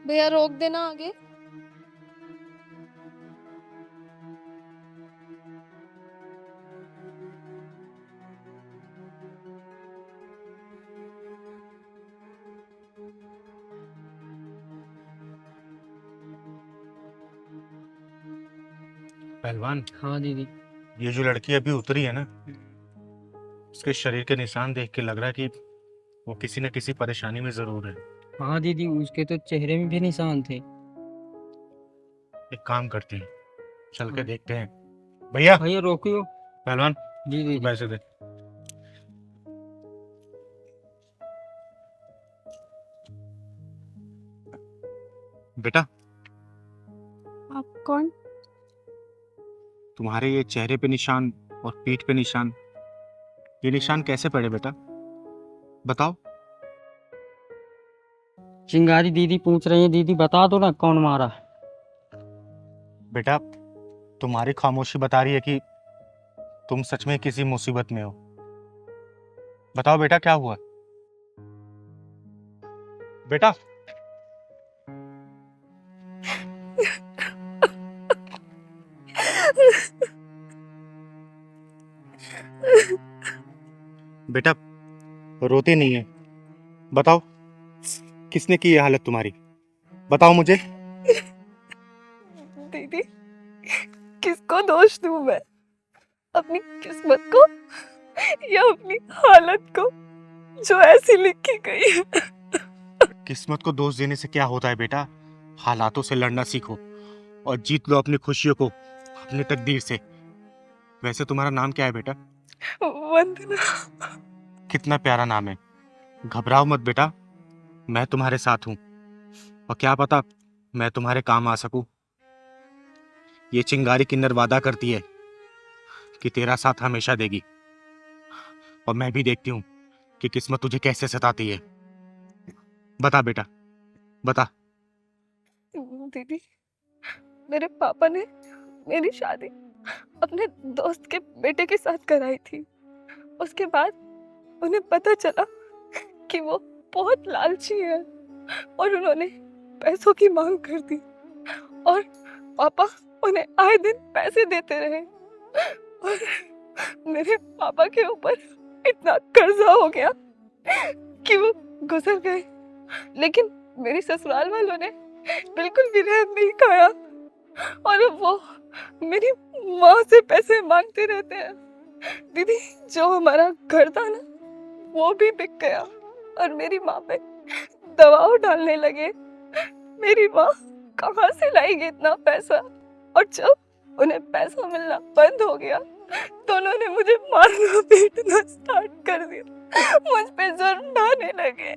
भैया रोक देना आगे। पहलवान, हाँ दीदी। ये जो लड़की अभी उतरी है ना, उसके शरीर के निशान देख के लग रहा है कि वो किसी न किसी परेशानी में जरूर है। हाँ दीदी, उसके तो चेहरे में भी निशान थे। एक काम करते हैं, चल के हाँ। देखते हैं। भैया, भैया रोकियो। पहलवान जी तू दीदी। पैसे दे। बेटा, आप कौन? तुम्हारे ये चेहरे पे निशान और पीठ पे निशान, ये निशान कैसे पड़े बेटा? बताओ। चिंगारी दीदी पूछ रही है, दीदी बता दो ना कौन मारा। बेटा, तुम्हारी खामोशी बता रही है कि तुम सच में किसी मुसीबत में हो। बताओ बेटा, क्या हुआ? बेटा, बेटा रोते नहीं है। बताओ, किसने की ये हालत तुम्हारी? बताओ मुझे। दीदी, किसको दोष दूं मैं? अपनी किस्मत को या अपनी हालत को जो ऐसी लिखी गई है? किस्मत को दोष देने से क्या होता है बेटा? हालातों से लड़ना सीखो और जीत लो अपनी खुशियों को अपनी तकदीर से। वैसे तुम्हारा नाम क्या है बेटा? वंदना। कितना प्यारा नाम है। घबराओ मत बेटा, मैं तुम्हारे साथ हूं और क्या पता मैं तुम्हारे काम आ सकूं। ये चिंगारी किन्नर वादा करती है कि तेरा साथ हमेशा देगी, और मैं भी देखती हूँ कि किस्मत तुझे कैसे सताती है। बता बेटा, बता। दीदी, मेरे पापा ने मेरी शादी अपने दोस्त के बेटे के साथ कराई थी। उसके बाद उन्हें पता चला कि वो बहुत लालची है और उन्होंने पैसों की मांग कर दी और पापा उन्हें आए दिन पैसे देते रहे और मेरे पापा के ऊपर इतना कर्जा हो गया कि वो गुजर गए। लेकिन मेरी ससुराल वालों ने बिल्कुल भी रहम नहीं खाया और अब वो मेरी माँ से पैसे मांगते रहते हैं। दीदी, जो हमारा घर था ना, वो भी बिक गया और मेरी माँ पे दबाव डालने लगे। मेरी माँ कहाँ से लाएगी इतना पैसा? और जब उन्हें पैसा मिलना बंद हो गया तो उन्होंने मुझे मारना पीटना स्टार्ट कर दिया। मुझ पे जुर्म ढाने लगे।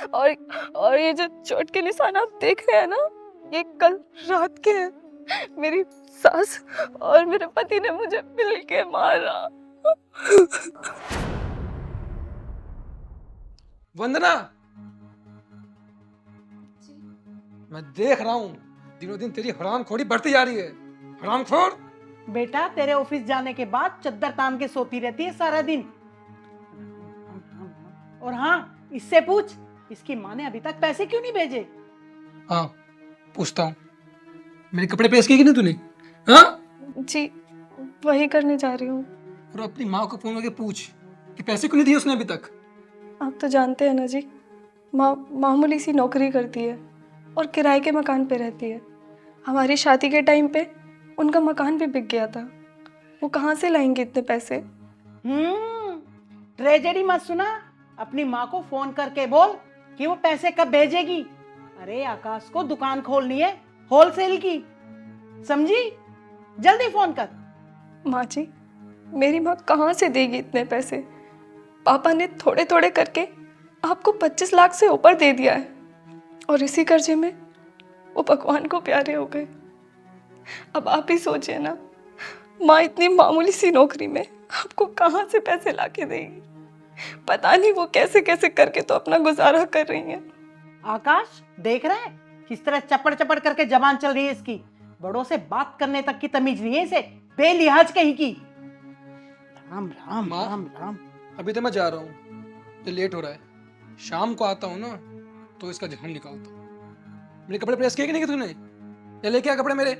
और ये जो चोट के निशान आप देख रहे हैं ना, ये कल रात के हैं। मेरी सास और मेरे पति ने मुझे मिल के मारा। वंदना, मैं देख रहा हूँ दिनों दिन तेरी हरामखोरी बढ़ती जा रही है। हरामखोर। बेटा, तेरे ऑफिस जाने के बाद चद्दर तान के सोती रहती है सारा दिन। और हाँ, इससे पूछ, इसकी माँ ने अभी तक पैसे क्यों नहीं भेजे? हाँ, पूछता हूँ। मेरे कपड़े प्रेस किए कि नहीं तूने? हाँ? जी, वही करने जा रही हूँ। और अपनी माँ को फोन करके पूछ कि पैसे क्यों नहीं दिए उसने अभी तक। आप तो जानते हैं ना जी, माँ मामूली सी नौकरी करती है और किराए के मकान पे रहती है। हमारी शादी के टाइम पे उनका मकान भी बिक गया था। वो कहाँ से लाएंगे इतने पैसे? ट्रेजेडी मत सुना। अपनी माँ को फोन करके बोल कि वो पैसे कब भेजेगी। अरे आकाश को दुकान खोलनी है होलसेल की, समझी? जल्दी फोन कर। माँ जी, मेरी माँ कहाँ से देगी इतने पैसे? पापा ने थोड़े थोड़े करके आपको 25 लाख से ऊपर दे दिया है और इसी कर्जे में वो भगवान को प्यारे हो गए। अब आप ही सोचिए ना, माँ इतनी मामूली सी नौकरी में आपको कहाँ से पैसे लाके देगी? पता नहीं वो कैसे कैसे करके तो अपना गुजारा कर रही हैं। आकाश, देख रहा है किस तरह चपड़ चपड़ करके जबान चल रही है इसकी। बड़ों से बात करने तक की तमीज नहीं है इसे, बेलिहाज कहीं की। राम राम माँ? राम राम। अभी तो मैं जा रहा हूँ, तो लेट हो रहा है। शाम को आता हूँ ना, तो इसका ध्यान निकालता हूँ। मेरे कपड़े प्रेस किए कि नहीं कि तूने? या लेके आ कपड़े मेरे।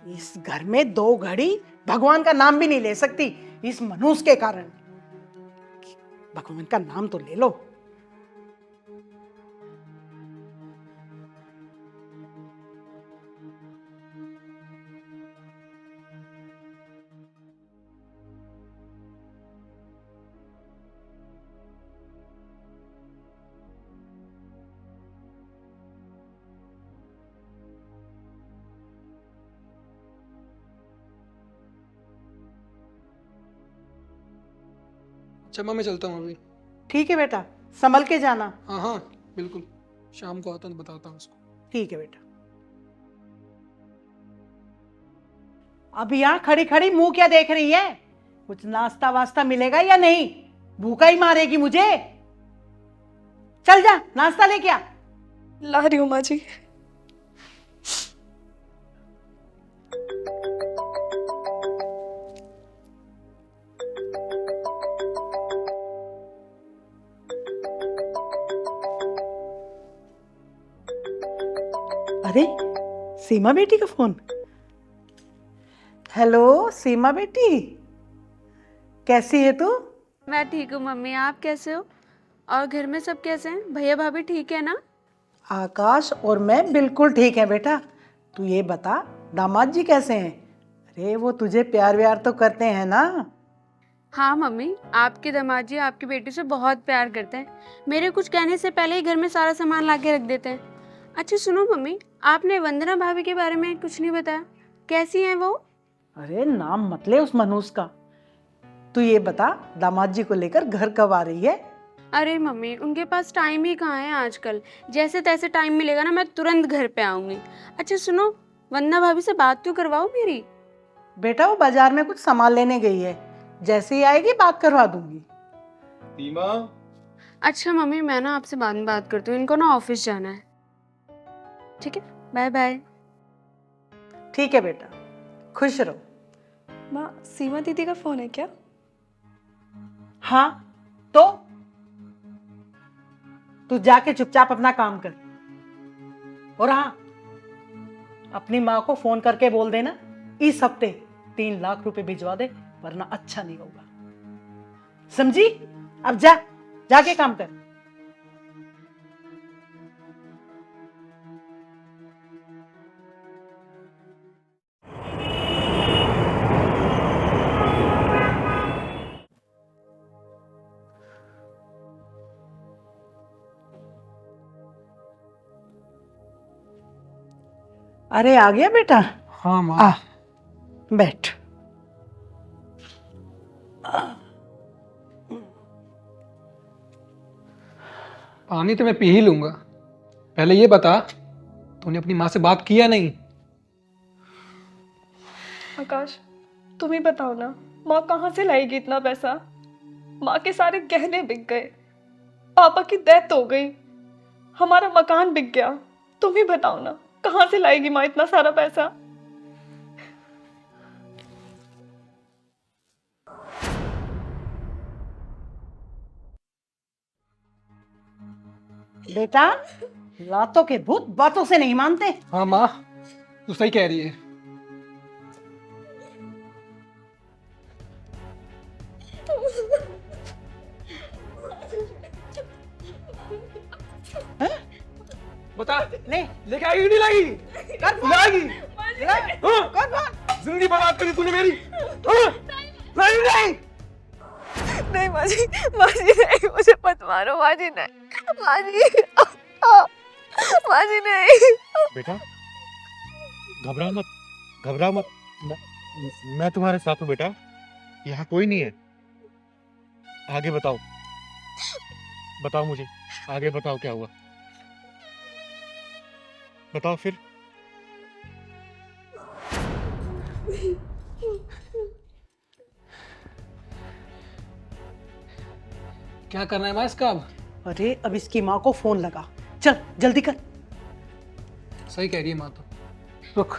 इस घर में 2 घड़ी भगवान का नाम भी नहीं ले सकती इस मनुष्य के कारण। भगवान का नाम तो ले लो। अच्छा माँ, मैं चलता हूँ अभी। ठीक है बेटा, संभल के जाना। हाँ हाँ बिल्कुल, शाम को आता हूँ तो बताता हूँ उसको। ठीक है बेटा। अब यहाँ खड़ी खड़ी मुंह क्या देख रही है? कुछ नाश्ता वास्ता मिलेगा या नहीं? भूखा ही मारेगी मुझे। चल जा, नाश्ता लेके आ। ला रही हूँ माँ जी। अरे सीमा बेटी का फोन। हेलो सीमा बेटी, कैसी है तू? मैं ठीक हूँ मम्मी, आप कैसे हो? और घर में सब कैसे हैं? भैया भाभी ठीक है ना? आकाश और मैं बिल्कुल ठीक है बेटा। तू ये बता, दामाद जी कैसे हैं? अरे वो तुझे प्यार व्यार तो करते हैं ना? हाँ मम्मी, आपके दामाद जी आपकी बेटी से बहुत प्यार करते हैं। मेरे कुछ कहने से पहले ही घर में सारा सामान ला के रख देते हैं। अच्छा सुनो मम्मी, आपने वंदना भाभी के बारे में कुछ नहीं बताया, कैसी हैं वो? अरे नाम मत ले उस मनुष्य का। तू ये बता, दामाद जी को लेकर घर कब आ रही है? अरे मम्मी, उनके पास टाइम ही कहाँ है आजकल। जैसे तैसे टाइम मिलेगा ना, मैं तुरंत घर पे आऊंगी। अच्छा सुनो, वंदना भाभी से बात तो करवाओ मेरी। बेटा वो बाजार में कुछ सामान लेने गई है, जैसे ही आएगी बात करवा दूंगी। सीमा, अच्छा मम्मी, मैं ना आपसे बाद में बात करती हूँ, इनको ना ऑफिस जाना है। ठीक है, बाय बाय। ठीक है बेटा, खुश रहो। माँ, सीमा दीदी का फोन है क्या? हाँ तो तू जाके चुपचाप अपना काम कर। और हाँ, अपनी माँ को फोन करके बोल देना इस हफ्ते 3 लाख रुपए भिजवा दे, वरना अच्छा नहीं होगा, समझी? अब जा, जाके काम कर। अरे आ गया बेटा? हाँ माँ। आ बैठ। पानी तो मैं पी ही लूंगा, पहले ये बता तूने अपनी माँ से बात की या नहीं? आकाश, तुम ही बताओ ना, माँ कहाँ से लाएगी इतना पैसा? माँ के सारे गहने बिक गए, पापा की डेथ हो गई, हमारा मकान बिक गया। तुम ही बताओ ना, कहाँ से लाएगी माँ इतना सारा पैसा? बेटा, लातों के भूत बातों से नहीं मानते। हाँ माँ, तू सही कह रही है। बता, ले लेके आएगी कि नहीं लाएगी? कर फोन। लाएगी? हाँ, कर फोन। जिंदगी बर्बाद करी तूने मेरी। हाँ? नहीं नहीं। नहीं माँ जी नहीं, मुझे मत मारो माँ जी, नहीं माँ जी, माँ जी नहीं। बेटा घबराओ मत, मैं तुम्हारे साथ हूँ बेटा, यहाँ कोई नहीं है। आगे बताओ मुझे, आगे बताओ क्या हुआ, बताओ फिर। क्या करना है माँ इसका अब? अरे अब इसकी माँ को फोन लगा, चल जल्दी कर। सही कह रही है माँ तो। रुक।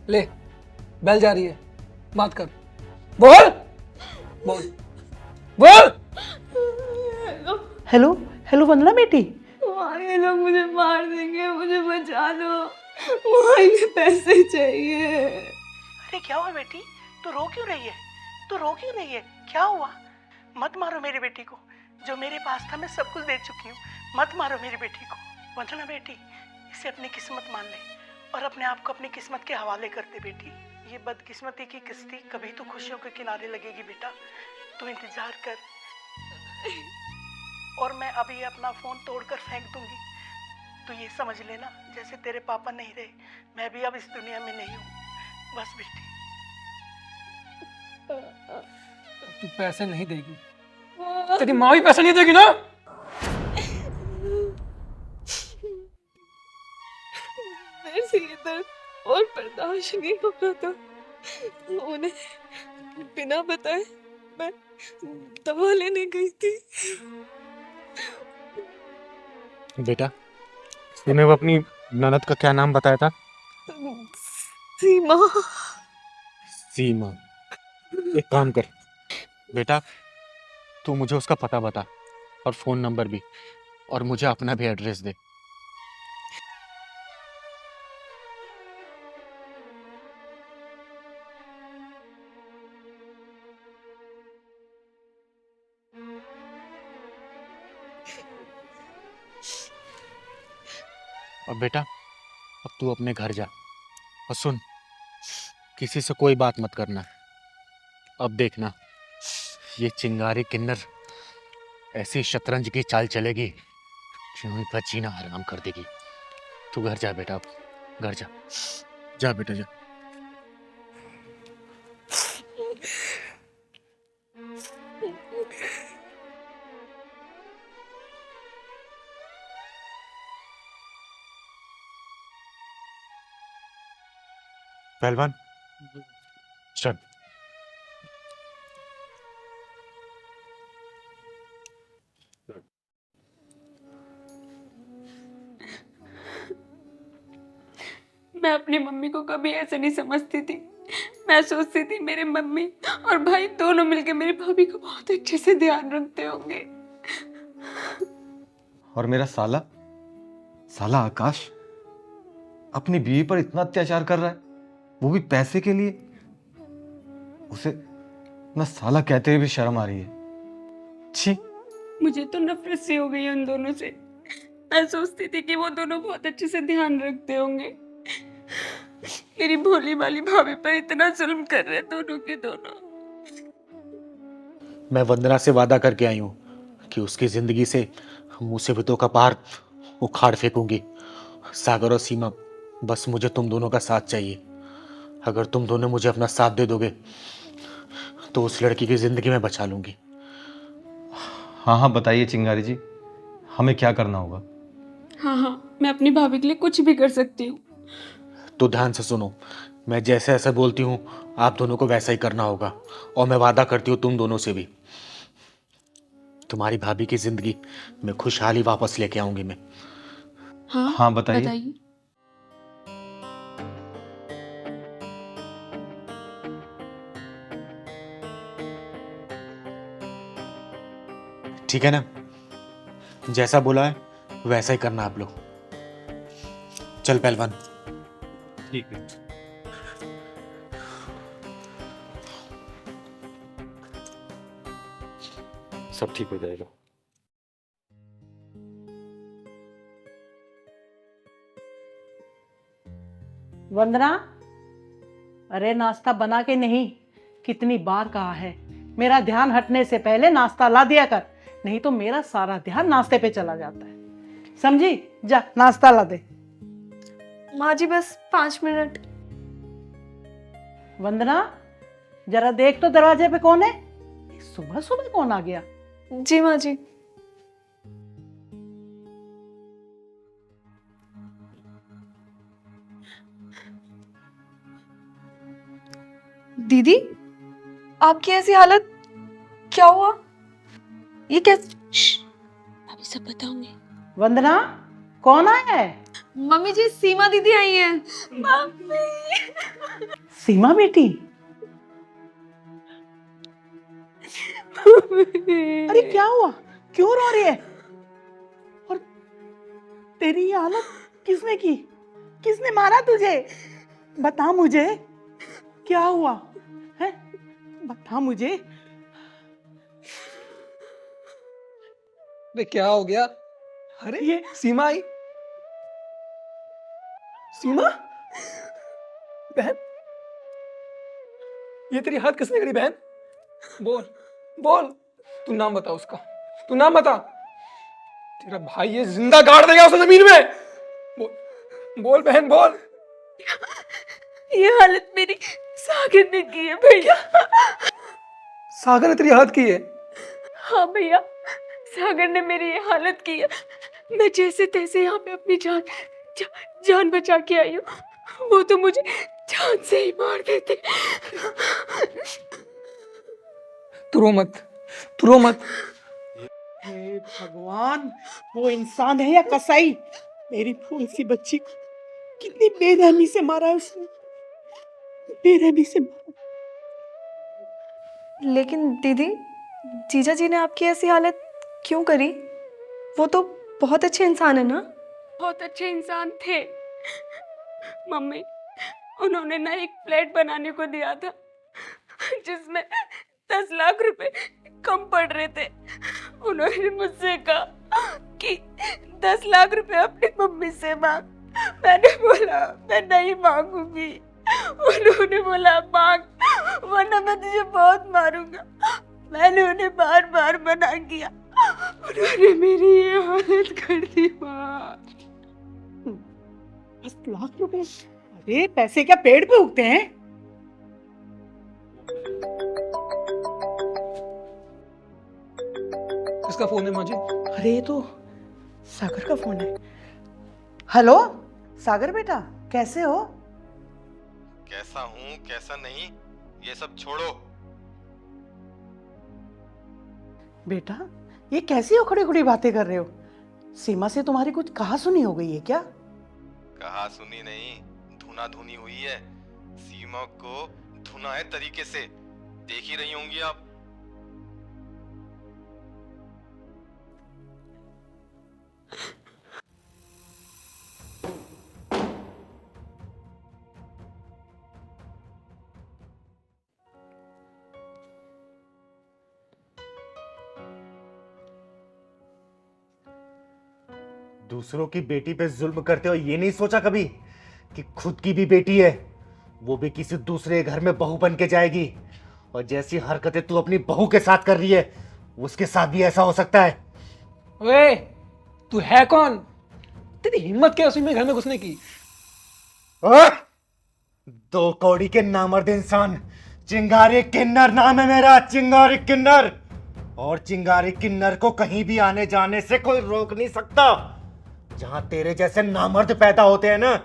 ले, बेल जा रही है, बात कर। बोल बोल बोल। हेलो हेलो वंदना बेटी। वहाँ ये लोग मुझे मार देंगे, मुझे बचा लो, वहाँ इन्हें पैसे चाहिए। अरे क्या हुआ बेटी, तू रो क्यों रही है? तू रो क्यों रही है? क्या हुआ? मत मारो मेरी बेटी को, जो मेरे पास था मैं सब कुछ दे चुकी हूँ। मत मारो मेरी बेटी को। वंदना बेटी, इसे अपनी किस्मत मान ले और अपने आप को अपनी किस्मत के हवाले कर दे बेटी। ये बदकिस्मती की किस्ती कभी तो खुशियों के किनारे लगेगी बेटा, तू इंतजार कर। और मैं अभी अपना फोन तोड़कर फेंक दूंगी। तू ये समझ लेना, जैसे तेरे पापा नहीं रहे, मैं भी अब इस दुनिया में नहीं हूँ। बस बेटी। तू पैसे नहीं देगी, तेरी माँ भी पैसे नहीं देगी ना। मेरे से ये दर्द और बर्दाश्त नहीं हो रहा था। उन्हें बिना बताए मैं दवा लेने गई थी। बेटा, तूने वो अपनी ननद का क्या नाम बताया था? सीमा। सीमा। एक काम कर बेटा, तू मुझे उसका पता बता और फोन नंबर भी, और मुझे अपना भी एड्रेस दे। और बेटा, अब तू अपने घर जा और सुन, किसी से कोई बात मत करना। अब देखना, ये चिंगारी किन्नर ऐसी शतरंज की चाल चलेगी जो इनका जीना हराम कर देगी। तू घर जा बेटा, अब घर जा। जा बेटा जा। पहलवान चल। मैं अपनी मम्मी को कभी ऐसे नहीं समझती थी। मैं सोचती थी मेरे मम्मी और भाई दोनों मिलकर मेरी भाभी को बहुत अच्छे से ध्यान रखते होंगे। और मेरा साला साला आकाश अपनी बीवी पर इतना अत्याचार कर रहा है, वो भी पैसे के लिए। उसे ना साला कहते हुए भी शर्म आ रही है। छी। मुझे तो नफरत सी हो गई है उन दोनों से। मैं सोचती थी कि वो दोनों बहुत अच्छे से ध्यान रखते होंगे। मेरी भोली भाली भाभी पर इतना जुल्म कर रहे दोनों के दोनों। मैं वंदना से वादा करके आई हूँ कि उसकी जिंदगी से मुसीबतों का पहाड़ उखाड़ फेंकूंगी। सागर और सीमा, बस मुझे तुम दोनों का साथ चाहिए। अगर तुम दोनों मुझे अपना साथ दे दोगे तो उस लड़की की जिंदगी में बचा लूंगी। हाँ हाँ बताइए चिंगारी जी, हमें क्या करना होगा? हाँ, मैं अपनी भाभी के लिए कुछ भी कर सकती हूँ। तो ध्यान से सुनो, मैं जैसे ऐसा बोलती हूँ आप दोनों को वैसा ही करना होगा। और मैं वादा करती हूँ तुम दोनों से भी, तुम्हारी भाभी की जिंदगी में खुशहाली वापस लेके आऊंगी मैं। हाँ बताइए। ठीक है ना, जैसा बोला है वैसा ही करना आप लोग। चल पहलवान। ठीक है। सब ठीक हो जाएगा। वंदना, अरे नाश्ता बना के नहीं, कितनी बार कहा है मेरा ध्यान हटने से पहले नाश्ता ला दिया कर, नहीं तो मेरा सारा ध्यान नाश्ते पे चला जाता है। समझी? जा नाश्ता ला दे। माँ जी बस 5 मिनट। वंदना, जरा देख तो दरवाजे पे कौन है? सुबह सुबह कौन आ गया? जी माँ जी। दीदी, आपकी ऐसी हालत, क्या हुआ? ये कैसे? अभी सब बताऊंगी। वंदना, कौन आया है? मम्मी जी, सीमा दीदी आई हैं। सीमा बेटी, अरे क्या हुआ? क्यों रो रही है? और तेरी ये हालत किसने की? किसने मारा तुझे? बता मुझे, क्या हुआ है? बता मुझे। अरे क्या हो गया? अरे ये सीमा आई। सीमा, बहन, ये तेरी हाथ किसने करी बहन? बोल बोल, तू नाम बता उसका, तू नाम बता। तेरा भाई ये जिंदा गाड़ देगा उसे जमीन में। बोल बोल बहन बोल। ये हालत मेरी सागर ने की है भैया। सागर ने तेरी हाथ की है? हाँ भैया, सागर ने मेरी ये हालत की है। मैं जैसे तैसे यहाँ पे अपनी जान बचा के आई हूँ, वो तो मुझे जान से ही मार देते। तू रो मत, तू रो मत। हे भगवान, वो इंसान है या कसाई? मेरी फूल सी बच्ची को कितनी बेरहमी से मारा है उसने, बेरहमी से मारा। लेकिन दीदी, जीजा जी ने आपकी ऐसी हालत क्यों करी? वो तो बहुत अच्छे इंसान है ना? बहुत अच्छे इंसान थे मम्मी। उन्होंने ना एक फ्लैट बनाने को दिया था जिसमें 10 लाख रुपए कम पड़ रहे थे। उन्होंने मुझसे कहा कि 10 लाख रुपए अपनी मम्मी से मांग। मैंने बोला मैं नहीं मांगूंगी। उन्होंने बोला मांग, वरना मैं तुझे बहुत मारूंगा। मैंने उन्हें बार बार मना किया, उन्होंने मेरी ये हालत कर दी माँ। 10 लाख रुपए? अरे पैसे क्या पेड़ पे उगते हैं? किसका फोन है माजी? अरे ये तो सागर का फोन है। हेलो सागर बेटा, कैसे हो? कैसा हूँ कैसा नहीं ये सब छोड़ो। बेटा, ये कैसी उखड़ी उखड़ी बातें कर रहे हो? सीमा से तुम्हारी कुछ कहा सुनी हो गई है क्या? कहा सुनी नहीं, धुना धुनी हुई है। सीमा को धुना है तरीके से, देख ही रही होंगी आप। दूसरों की बेटी पे जुल्म करते हो ये नहीं सोचा कभी कि खुद की भी बेटी है, वो भी किसी दूसरे घर में बहू बन के जाएगी। और जैसी हरकतें तू अपनी बहू के साथ कर रही है, उसके साथ भी ऐसा हो सकता है। ओए, तू है कौन? तेरी हिम्मत क्या उसी में घर में घुसने की? आ? 2 कौड़ी के नामर्द इंसान, चिंगारी किन्नर नाम है मेरा, चिंगारी किन्नर। और चिंगारी किन्नर को कहीं भी आने जाने से कोई रोक नहीं सकता। जहां तेरे जैसे नामर्द पैदा होते हैं ना,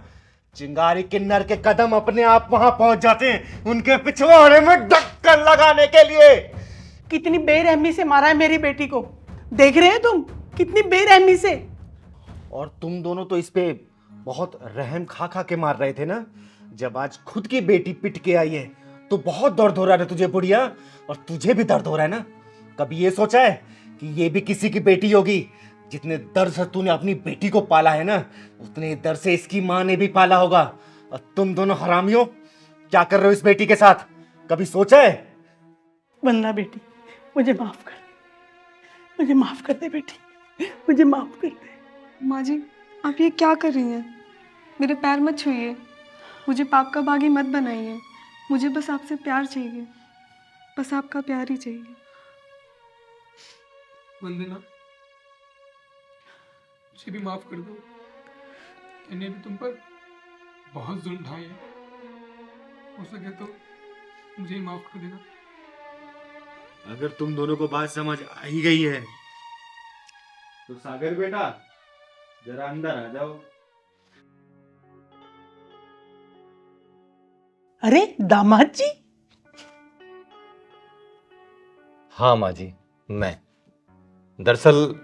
चिंगारी किन्नर के कदम अपने आप वहां पहुंच जाते हैं, उनके पिछवाड़े में ढक्कन लगाने के लिए। कितनी बेरहमी से मारा है मेरी बेटी को, देख रहे हो तुम? कितनी बेरहमी से। और तुम दोनों तो इस पे बहुत रहम खा खा के मार रहे थे ना। जब आज खुद की बेटी पिट के आई है तो बहुत दर्द हो रहा है तुझे बुढ़िया, और तुझे भी दर्द हो रहा है ना। कभी ये सोचा है कि ये भी किसी की बेटी होगी? जितने दर्द से तूने अपनी बेटी को पाला है ना, उतने दर्द से इसकी माँ ने भी पाला होगा। और तुम दोनों हरामियों क्या कर रहे हो इस बेटी के साथ? कभी सोचा है? वंदना बेटी, मुझे माफ कर, मुझे माफ कर दे बेटी, मुझे माफ कर दे। माँ जी, आप ये क्या कर रही हैं? मेरे पैर मत छूइए, मुझे पाप का बागी मत बनाइए। मुझे बस आपसे प्यार चाहिए, बस आपका प्यार ही चाहिए। वंदना, मुझे भी माफ कर दो। मैंने भी तुम पर बहुत जुल्म ढाए हैं। हो सके तो मुझे ही माफ कर देना। अगर तुम दोनों को बात समझ आ ही गई है तो सागर बेटा जरा अंदर आ जाओ। अरे दामाद जी! हाँ माँ जी, मैं दरअसल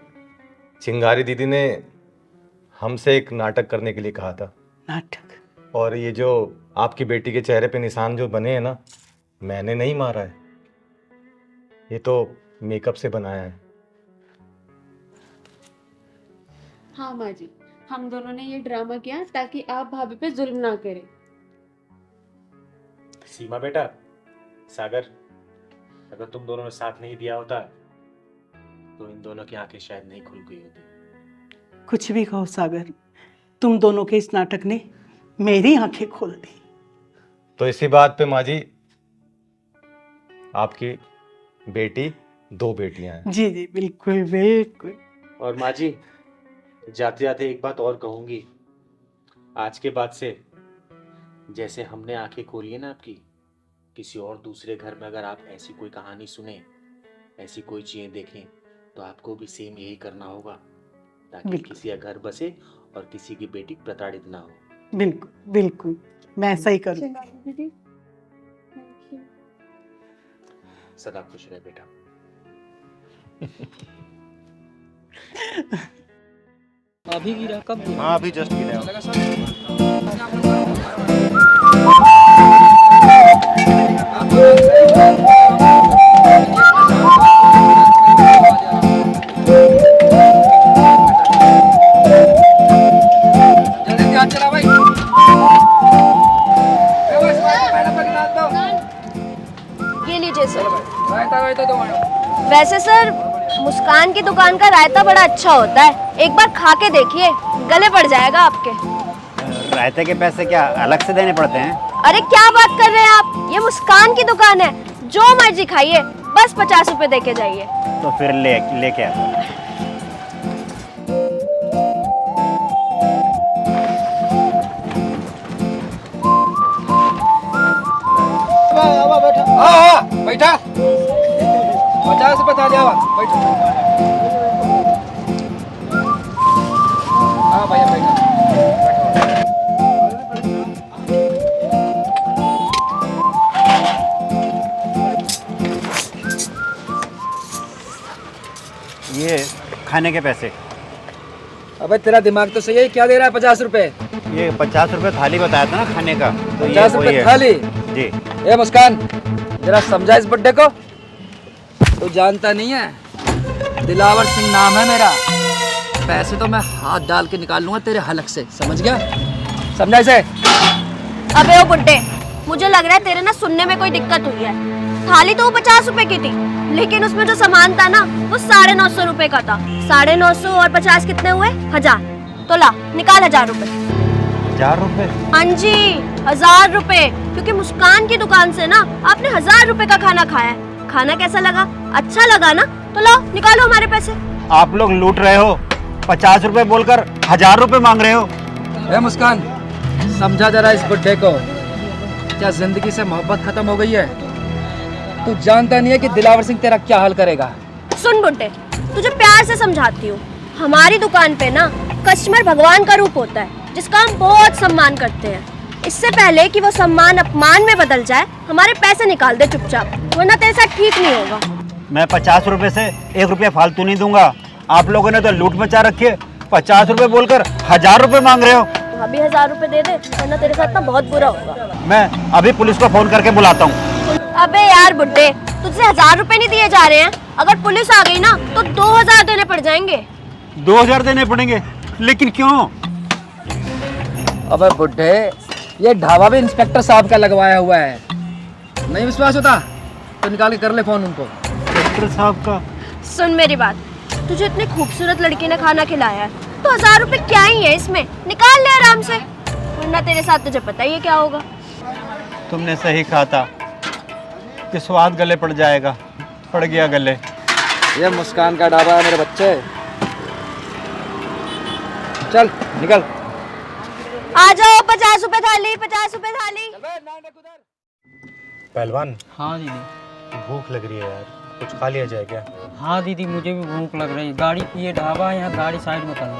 चिंगारी दीदी ने हमसे एक नाटक करने के लिए कहा था। नाटक? और ये जो आपकी बेटी के चेहरे पे निशान जो बने हैं ना, मैंने नहीं मारा है, ये तो मेकअप से बनाया है। हाँ माँ जी, हम दोनों ने ये ड्रामा किया ताकि आप भाभी पे जुल्म ना करें। सीमा बेटा, सागर, अगर तुम दोनों ने साथ नहीं दिया होता तो इन दोनों की आंखें शायद नहीं खुल गई होती। कुछ भी कहो सागर, तुम दोनों के इस नाटक ने मेरी आंखें खोल दी। तो इसी बात पे माँ जी, आपकी बेटी 2 बेटियां हैं। जी जी बिल्कुल बिल्कुल। और माँ जी, जाते जाते एक बात और कहूंगी, आज के बाद से जैसे हमने आंखें खोली है ना आपकी, किसी और दूसरे घर में अगर आप ऐसी कोई कहानी सुने, ऐसी कोई चीजें देखें, तो आपको भी सेम यही करना होगा, ताकि बिल्कुल। किसी का घर बसे और किसी की बेटी प्रताड़ित ना हो। बिल्कुल बिल्कुल, मैं ऐसा ही करूँ। सदा खुश रहे बेटा। अभी गिरा, कब गिरा? हाँ, अभी जस्ट गिरा। जल्दी हाथ चला भाई। ये लीजिए सर। रायता दो मैडम। वैसे सर, मुस्कान की दुकान का रायता बड़ा अच्छा होता है, एक बार खा के देखिए, गले पड़ जाएगा आपके। रायते के पैसे क्या अलग से देने पड़ते हैं? अरे क्या बात कर रहे हैं आप, ये मुस्कान की दुकान है, जो मर्जी खाइए, बस 50 रुपए दे के जाइए। तो फिर लेके आओ। हाँ बैठा, 50 रुपये था लिया, बैठो। हाँ भैया बैठा। ये खाने के पैसे। अबे तेरा दिमाग तो सही है, क्या दे रहा है 50 रुपए? ये 50 रुपए थाली बताया था ना खाने का, तो ये 50 वही रुपए है। थाली? जी। ए मुस्कान, जरा समझा इस बुड्ढे को। तू जानता नहीं है, दिलावर सिंह नाम है मेरा। पैसे तो मैं हाथ डाल के निकाल लूंगा तेरे हलक से, समझ गया? समझा इसे? अबे ओ बुड्ढे, मुझे लग रहा है तेरे ना सुनने में कोई दिक्कत हुई है। थाली तो वो 50 रुपए की थी, लेकिन उसमें जो सामान था ना, वो 950 रुपए का था। 950 और 50 कितने हुए? 1000। तो ला निकाल 1000 रुपए। 1000 रुपए? हाँ जी, 1000 रुपए, क्योंकि मुस्कान की दुकान से ना आपने 1000 रुपए का खाना खाया है। खाना कैसा लगा? अच्छा लगा ना? तो लाओ निकालो हमारे पैसे। आप लोग लूट रहे हो, 50 रुपए बोलकर 1000 रुपए मांग रहे हो। ए मुस्कान, समझा जरा इस बुड्ढे को, क्या जिंदगी से मोहब्बत खत्म हो गई है? तू जानता नहीं है कि दिलावर सिंह तेरा क्या हाल करेगा? सुन बुड्ढे, तुझे प्यार से समझाती हूँ, हमारी दुकान पे ना कस्टमर भगवान का रूप होता है, जिसका हम बहुत सम्मान करते हैं। इससे पहले कि वो सम्मान अपमान में बदल जाए, हमारे पैसे निकाल दे चुपचाप, वरना तेरे साथ ठीक नहीं होगा। मैं 50 रुपए से 1 रुपया फालतू नहीं दूंगा। आप लोगों ने तो लूट मचा रखी है। 50 रुपए बोलकर 1000 रुपए मांग रहे हो। अभी 1000 रुपए दे दे, वरना तेरे साथ ना बहुत बुरा होगा। मैं अभी पुलिस को फोन करके बुलाता हूँ। अबे यार बुड्ढे, तुझसे 1000 रुपए नहीं दिए जा रहे हैं, अगर पुलिस आ गई ना तो 2000 देने पड़ जाएंगे। 2000 देने पड़ेंगे? लेकिन क्यों? अबे बुड्ढे, ये ढाबा भी इंस्पेक्टर साहब का लगवाया हुआ है। नहीं विश्वास होता तो निकाल के कर ले फोन उनको। इंस्पेक्टर साहब का? सुन मेरी बात, तुझे इतनी खूबसूरत लड़की ने खाना खिलाया है, तो 1000 रुपए क्या ही है इसमें, निकाल ले आराम से, वरना तेरे साथ तुझे पता ही है क्या होगा। तुमने सही कहा था कि स्वाद गले पड़ जाएगा, पड़ गया गले। ये मुस्कान का ढाबा है मेरे बच्चे। चल निकल। आ जाओ, 50 रुपए थाली, 50 रुपए थाली। पहलवान, हाँ दीदी। भूख लग रही है यार, कुछ खा लिया जाए क्या? हाँ दीदी, मुझे भी भूख लग रही है। गाड़ी, ये ढाबा है यहाँ, गाड़ी साइड में कर लो।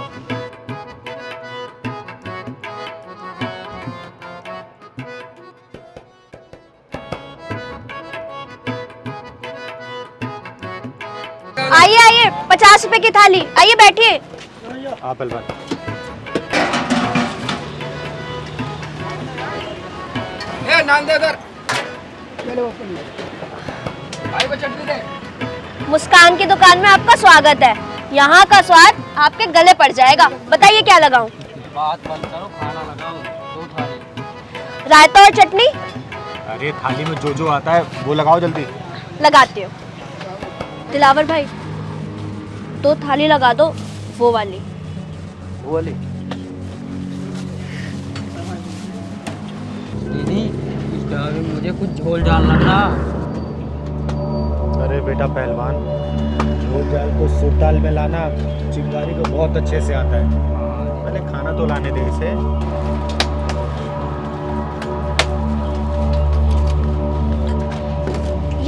आइए आइए, 50 रुपए की थाली, आइए बैठिए। हाँ पहलवान। दे, नान दे उधर। भाई को चटनी दे। मुस्कान की दुकान में आपका स्वागत है। यहाँ का स्वाद आपके गले पड़ जाएगा। बताइए क्या लगाऊं? बात बंद करो, खाना लगाओ, 2 थाली। रायता और चटनी अरे थाली में जो जो आता है वो लगाओ जल्दी। लगाती हूँ। दिलावर भाई 2 थाली लगा दो, वो वाली। दीदी इस दाल में मुझे कुछ झोल डालना था। अरे बेटा पहलवान, झोल जाल को सूप दाल में लाना चिंगारी को बहुत अच्छे से आता है। पहले खाना तो लाने दे इसे।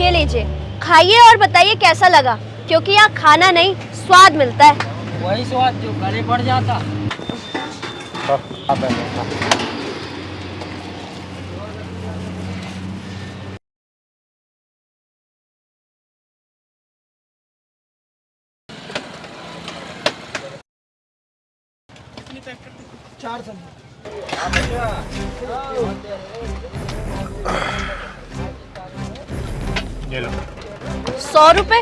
ये लीजिए, खाइए और बताइए कैसा लगा, क्योंकि यहाँ खाना नहीं स्वाद मिलता है। वही स्वाद जो गले पड़ जाता। ये लो 100 रुपए?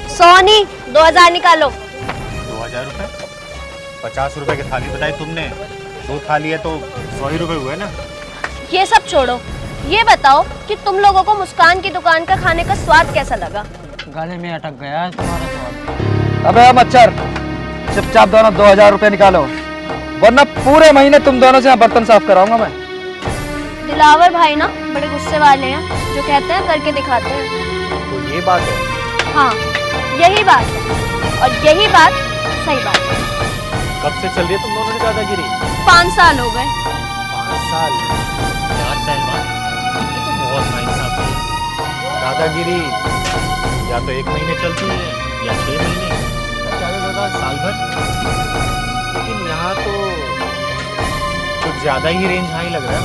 100 नहीं, 2000 निकालो। 2000 रुपए? 50 रुपए की थाली बताई तुमने, 2 थाली है तो 100 ही रुपए हुए ना। ये सब छोड़ो, ये बताओ कि तुम लोगों को मुस्कान की दुकान का खाने का स्वाद कैसा लगा? गले में अटक गया है तुम्हारा स्वाद। अबे मच्छर, चुपचाप दोनों 2000 रुपए निकालो, वरना पूरे महीने तुम दोनों से यहाँ बर्तन साफ कराऊंगा मैं। दिलावर भाई ना बड़े गुस्से वाले हैं, जो कहते हैं करके दिखाते हैं। तो ये बात है। हाँ, यही बात है, और यही बात सही बात है। कब से चल रही है तुम दोनों की दादागिरी? 5 साल हो गए। 5 साल? यार पहलवान, ये तो बहुत नाइंसाफी है। दादागिरी या तो 1 महीने चलती है या 6 महीने, ज्यादा से ज्यादा साल भर। लेकिन यहाँ तो कुछ ज्यादा ही रेंज हाई लग रहा है।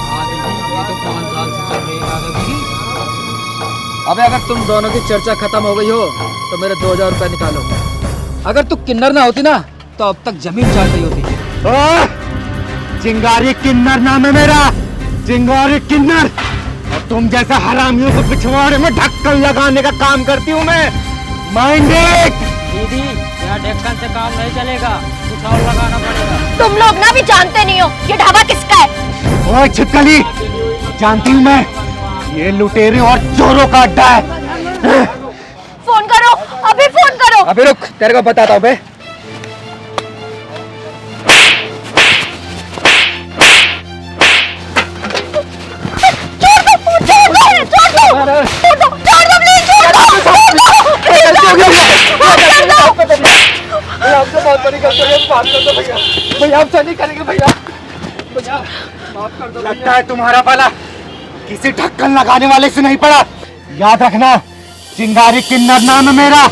हाँ दीदी, ये तो 5 साल से चल रही है दादागिरी। अबे अगर तुम दोनों की चर्चा खत्म हो गई हो तो मेरे 2000 रुपए निकालो। अगर तू किन्नर ना होती ना तो अब तक जमीन चाट गई होती। चिंगारी किन्नर नाम है मेरा, चिंगारी किन्नर। और तुम जैसा हरामियों को पिछवाड़े में ढक्कन लगाने का काम करती हूँ मैं। Mind it. दीदी यहाँ ढक्कन से काम नहीं चलेगा, कुछ और लगाना पड़ेगा। तुम लोग ना भी जानते नहीं हो ये ढाबा किसका है। ओए छिपकली, जानती हूँ मैं, ये लुटेरे और चोरों का अड्डा है। फोन करो, अभी फोन करो। अबे रुक, तेरे को बताता हूँ बे। आपसे बहुत बड़ी गलती हो गई, माफ कर दो भैया। भैया आपसे नहीं करेंगे भैया। माफ कर दो। लगता है तुम्हारा पाला किसी ढक्कन लगाने वाले से नहीं पड़ा। याद रखना, चिंगारी किन्नर नाम है मेरा।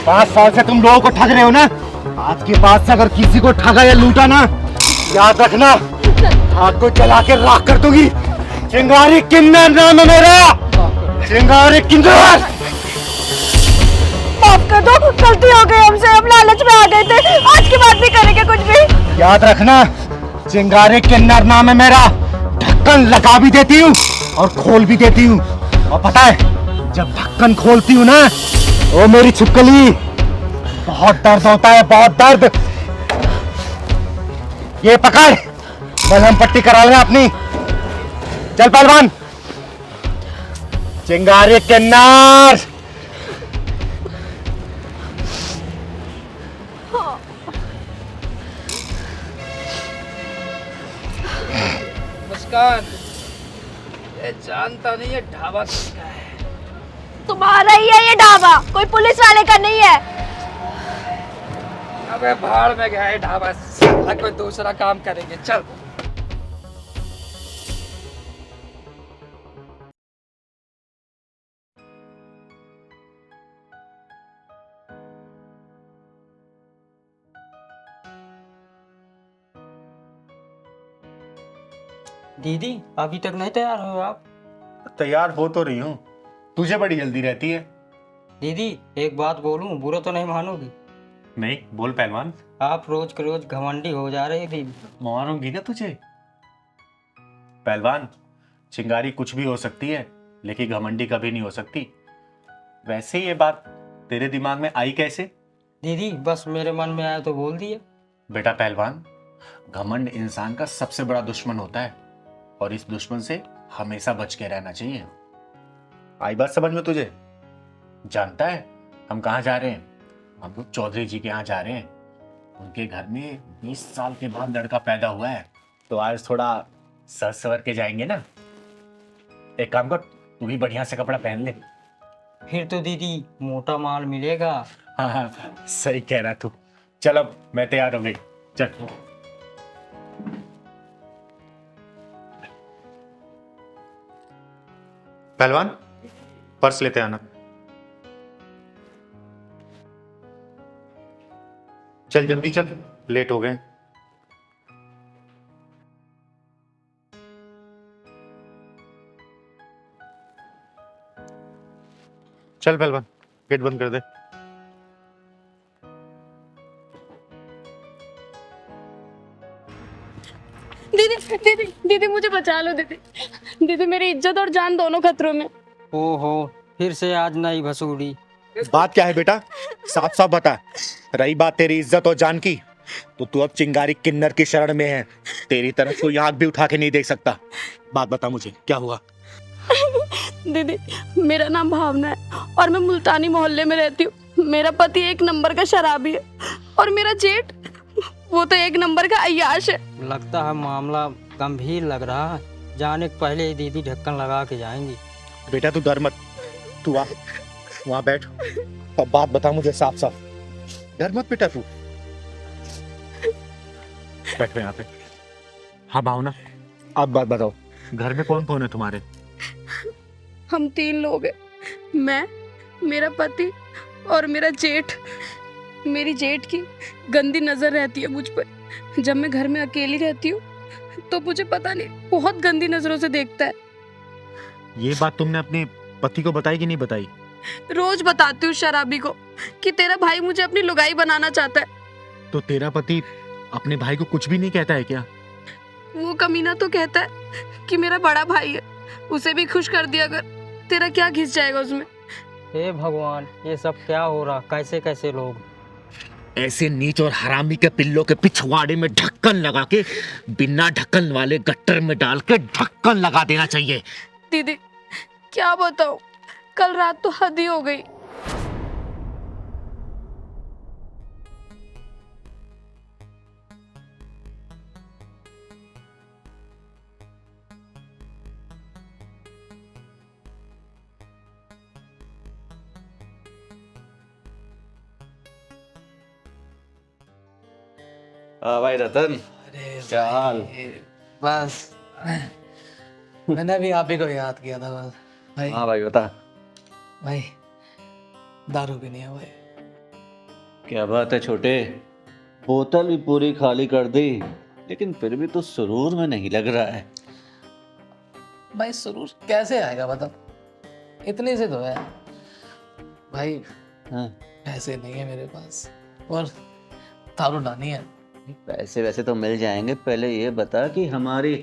5 साल से तुम लोगों को ठग रहे हो ना। आज के बाद से अगर किसी को ठगा या लूटा ना, याद रखना आग को जला के राख कर दूंगी। चिंगारी किन्नर नाम है मेरा, चिंगारी किन्नर। माफ कर दो, गलती हो गई हमसे, हम लालच में आ गए थे, आज के बाद नहीं करेंगे कुछ भी। याद रखना, चिंगारी किन्नर नाम है मेरा। ढक्कन लगा भी देती हूँ और खोल भी देती हूँ। और पता है, जब ढक्कन खोलती हूँ ना, ओ मेरी छिपकली, बहुत दर्द होता है, बहुत दर्द। ये पकड़, मलहम पट्टी करा लेना अपनी। चल पहलवान। चिंगारी किन्नर। मुस्कान, ये जानता नहीं है ढाबा किसका है। तुम्हारा ही है ये ढाबा, कोई पुलिस वाले का नहीं है। अबे भाड़ में गया है ढाबा, साला कोई दूसरा काम करेंगे। चल। दीदी अभी तक नहीं तैयार हो आप? तैयार हो तो रही हूँ, तुझे बड़ी जल्दी रहती है। दीदी एक बात बोलूं, बुरा तो नहीं मानोगी? नहीं, बोल पहलवान। आप रोज के रोज घमंडी हो जा रही थी। मारूंगी ना तुझे। पहलवान, चिंगारी कुछ भी हो सकती है, लेकिन घमंडी कभी नहीं हो सकती। वैसे ये बात तेरे दिमाग में आई कैसे? दीदी बस मेरे मन में आया तो बोल दिया। बेटा पहलवान, घमंड इंसान का सबसे बड़ा दुश्मन होता है और इस दुश्मन से हमेशा बच के रहना चाहिए। आई बात समझ में तुझे? जानता है हम कहाँ जा रहे हैं? हम लोग चौधरी जी के यहाँ जा रहे हैं। उनके घर में 20 साल के बाद लड़का पैदा हुआ है, तो आज थोड़ा सज सवर के जाएंगे ना। एक काम कर, तू भी बढ़िया से कपड़ा पहन ले। फिर तो दीदी मोटा माल मिलेगा। हाँ हाँ, सही कह रहा तू। चल अब मैं तैयार हो गई, चल। पहलवान, पर्स लेते आना। चल जल्दी चल, लेट हो गए। चल पहलवान, गेट बंद कर दे। दीदी दीदी दीदी मुझे बचा लो दीदी। दीदी मेरी इज्जत और जान दोनों खतरों में। ओहो, फिर से आज नई भसूड़ी। बात क्या है बेटा, साफ साफ बता। रही बात तेरी इज्जत और जान की, तो तू अब चिंगारी किन्नर की शरण में है। तेरी तरफ कोई आंख भी उठा के नहीं देख सकता। बात बता मुझे, क्या हुआ? दीदी मेरा नाम भावना है और मैं मुल्तानी मोहल्ले में रहती हूँ। मेरा पति एक नंबर का शराबी है और मेरा जेठ वो तो एक नंबर का अय्याश है। लगता है मामला गंभीर लग रहा है। जाने के पहले ही दीदी ढक्कन लगा के जाएंगी। बेटा तू डर मत, तू आ वहां बैठ। अब बात बता मुझे साफ साफ, डर मत बेटा तू। बैठ यहाँ पे। हाँ भावना, अब बात बताओ, घर में कौन कौन है तुम्हारे? हम 3 लोग हैं, मैं, मेरा पति और मेरा जेठ। मेरी जेठ की गंदी नजर रहती है मुझ पर। जब मैं घर में अकेली रहती हूँ तो मुझे पता नहीं बहुत गंदी नजरों से देखता है। ये बात तुमने अपने पति को बताई कि नहीं बताई? रोज बताती हूँ शराबी को कि तेरा भाई मुझे अपनी लुगाई बनाना चाहता है। तो तेरा पति अपने भाई को कुछ भी नहीं कहता है क्या? वो कमीना तो कहता है कि मेरा बड़ा भाई है, उसे भी खुश कर दिया अगर। तेरा क्या घिस जाएगा उसमें? हे भगवान, ये सब क्या हो रहा? कैसे कैसे लोग। ऐसे नीच और हरामी के पिल्लों के पिछवाड़े में ढक्कन लगा के बिना ढक्कन वाले गट्टर में डाल के ढक्कन लगा देना चाहिए। दीदी क्या बताऊं, कल रात तो हद ही हो गई। हाँ भाई रतन, क्या हाल? बस मैंने भी आप ही को याद किया था बस भाई। हाँ भाई बता। भाई दारू भी नहीं है भाई। क्या बात है छोटे, बोतल भी पूरी खाली कर दी, लेकिन फिर भी तो सुरूर में नहीं लग रहा है। भाई सुरूर कैसे आएगा बता, इतने से तो है भाई। हाँ। पैसे नहीं है मेरे पास और दारू लानी है। पैसे वैसे तो मिल जाएंगे, पहले ये बता कि हमारी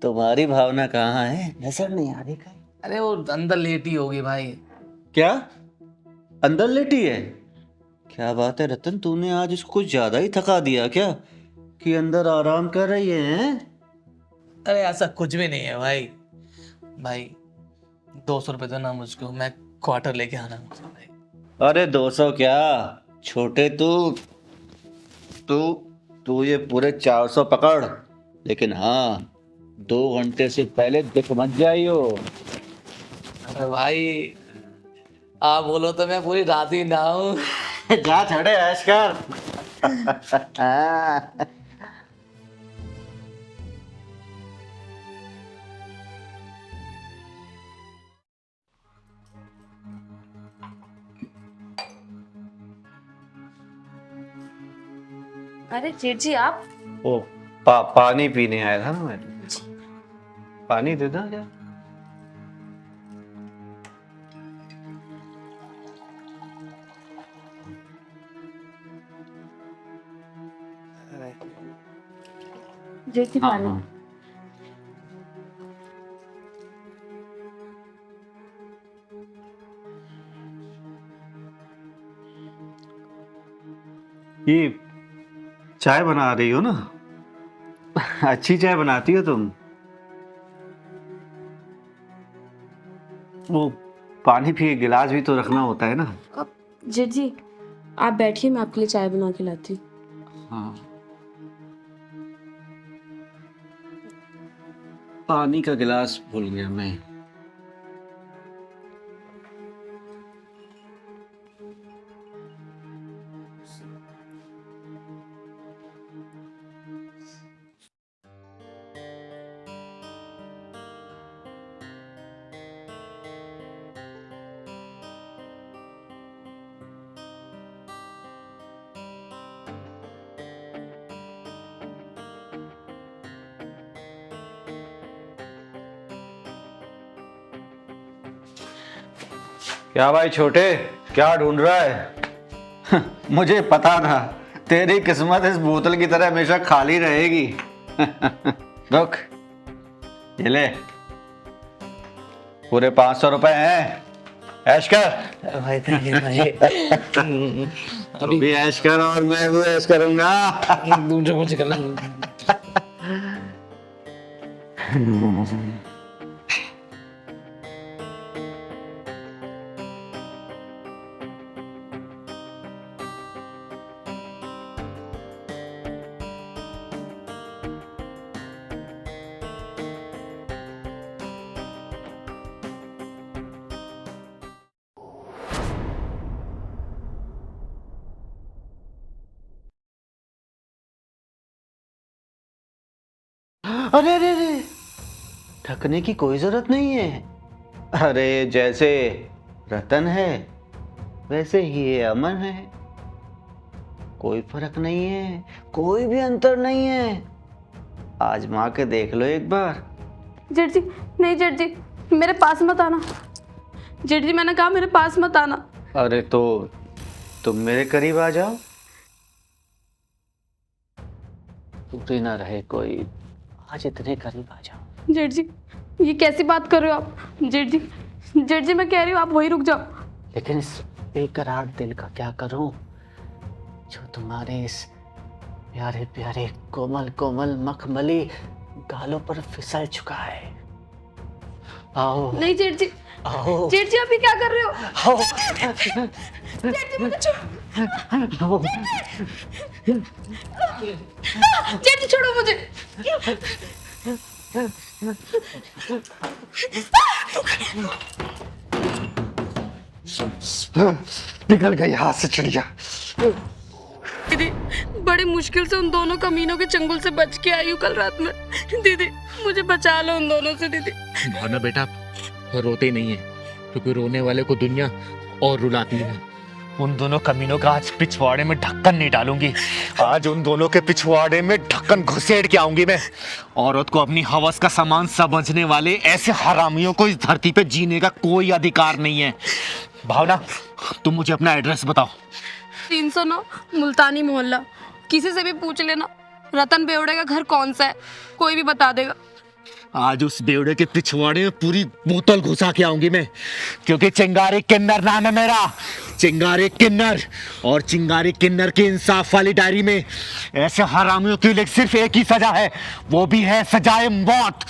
तुम्हारी भावना कहाँ है? नजर नहीं आ रही कहीं। अरे वो अंदर लेटी होगी भाई। क्या अंदर लेटी है? क्या बात है रतन, तूने आज इसको कुछ ज्यादा ही थका दिया क्या कि अंदर आराम कर रही है? अरे ऐसा कुछ भी नहीं है भाई। भाई 200 रुपए दो ना मुझको, मैं क्वार्टर लेके आना मुझे भाई। अरे 200 क्या छोटे, तू ये पूरे 400 पकड़, लेकिन हाँ 2 घंटे से पहले दिख मत जाइयो। अरे भाई आप बोलो तो मैं पूरी रात ही ना हूँ। जा छोड़े ऐश कर। अरे जेठ जी आप ओ पानी पीने आया था ना मैं। पानी दे दो क्या? जेठ जी पानी। ये चाय बना रही हो ना? अच्छी चाय बनाती हो तुम। वो पानी भी, गिलास भी तो रखना होता है ना। अब जेठ जी आप बैठिए, मैं आपके लिए चाय बना के लाती हूँ। हाँ, पानी का गिलास भूल गया मैं। क्या भाई छोटे, क्या ढूंढ रहा है? मुझे पता था तेरी किस्मत इस बोतल की तरह हमेशा खाली रहेगी। रुक, ये ले, पूरे 500 रुपए हैं, ऐश कर। भाई थैंक यू भाई। तू भी ऐश कर और मैं भी ऐश करूंगा। दूसरे मुझे करना। अरे अरे अरे, ढकने की कोई जरूरत नहीं है। अरे जैसे रतन है वैसे ही ये अमन है, कोई फर्क नहीं है, कोई भी अंतर नहीं है। आजमा के देख लो एक बार। जेठ जी नहीं, जेठ जी मेरे पास मत आना। जेठ जी मैंने कहा मेरे पास मत आना। अरे तो तुम मेरे करीब आ जाओ, टूटे ना रहे कोई, आज इतने करीब आ जाओ। जेठ जी ये कैसी बात कर रहे हो आप? जेठ जी मैं कह रही हूँ आप वहीं रुक जाओ। लेकिन इस बेकरार दिल का क्या करूं जो तुम्हारे इस प्यारे प्यारे कोमल कोमल मखमली गालों पर फिसल चुका है। आओ। नहीं जेठ जी, आओ। जेठ जी आप ये क्या कर रहे हो? आओ। जेठ जी मुझे आओ। जेठ जी छोड़ो मुझे। निकल गई हाथ से चिड़िया। दीदी बड़ी मुश्किल से उन दोनों कमीनों के चंगुल से बच के आई हूँ कल रात में। दीदी मुझे बचा लो उन दोनों से। दीदी भावना बेटा रोते नहीं है, क्योंकि रोने वाले को दुनिया और रुलाती है। उन दोनों कमीनों का आज पिछवाड़े में ढक्कन नहीं डालूंगी। आज उन दोनों के पिछवाड़े में ढक्कन घुसेड़ के आऊंगी मैं। औरत को अपनी हवस का सामान समझने वाले ऐसे हरामियों को इस धरती पे जीने का कोई अधिकार नहीं है। भावना तुम मुझे अपना एड्रेस बताओ। 309 मुल्तानी मोहल्ला। किसी से भी पूछ लेना रतन बेवड़े का घर कौन सा है, कोई भी बता देगा। आज उस बेवड़े के पिछवाड़े में पूरी बोतल घुसा के आऊंगी मैं, क्योंकि चिंगारी किन्नर नाम है मेरा, चिंगारी किन्नर। और चिंगारी किन्नर की इंसाफ वाली डायरी में ऐसे हरामियों के लिए सिर्फ एक ही सजा है, वो भी है सजाए मौत।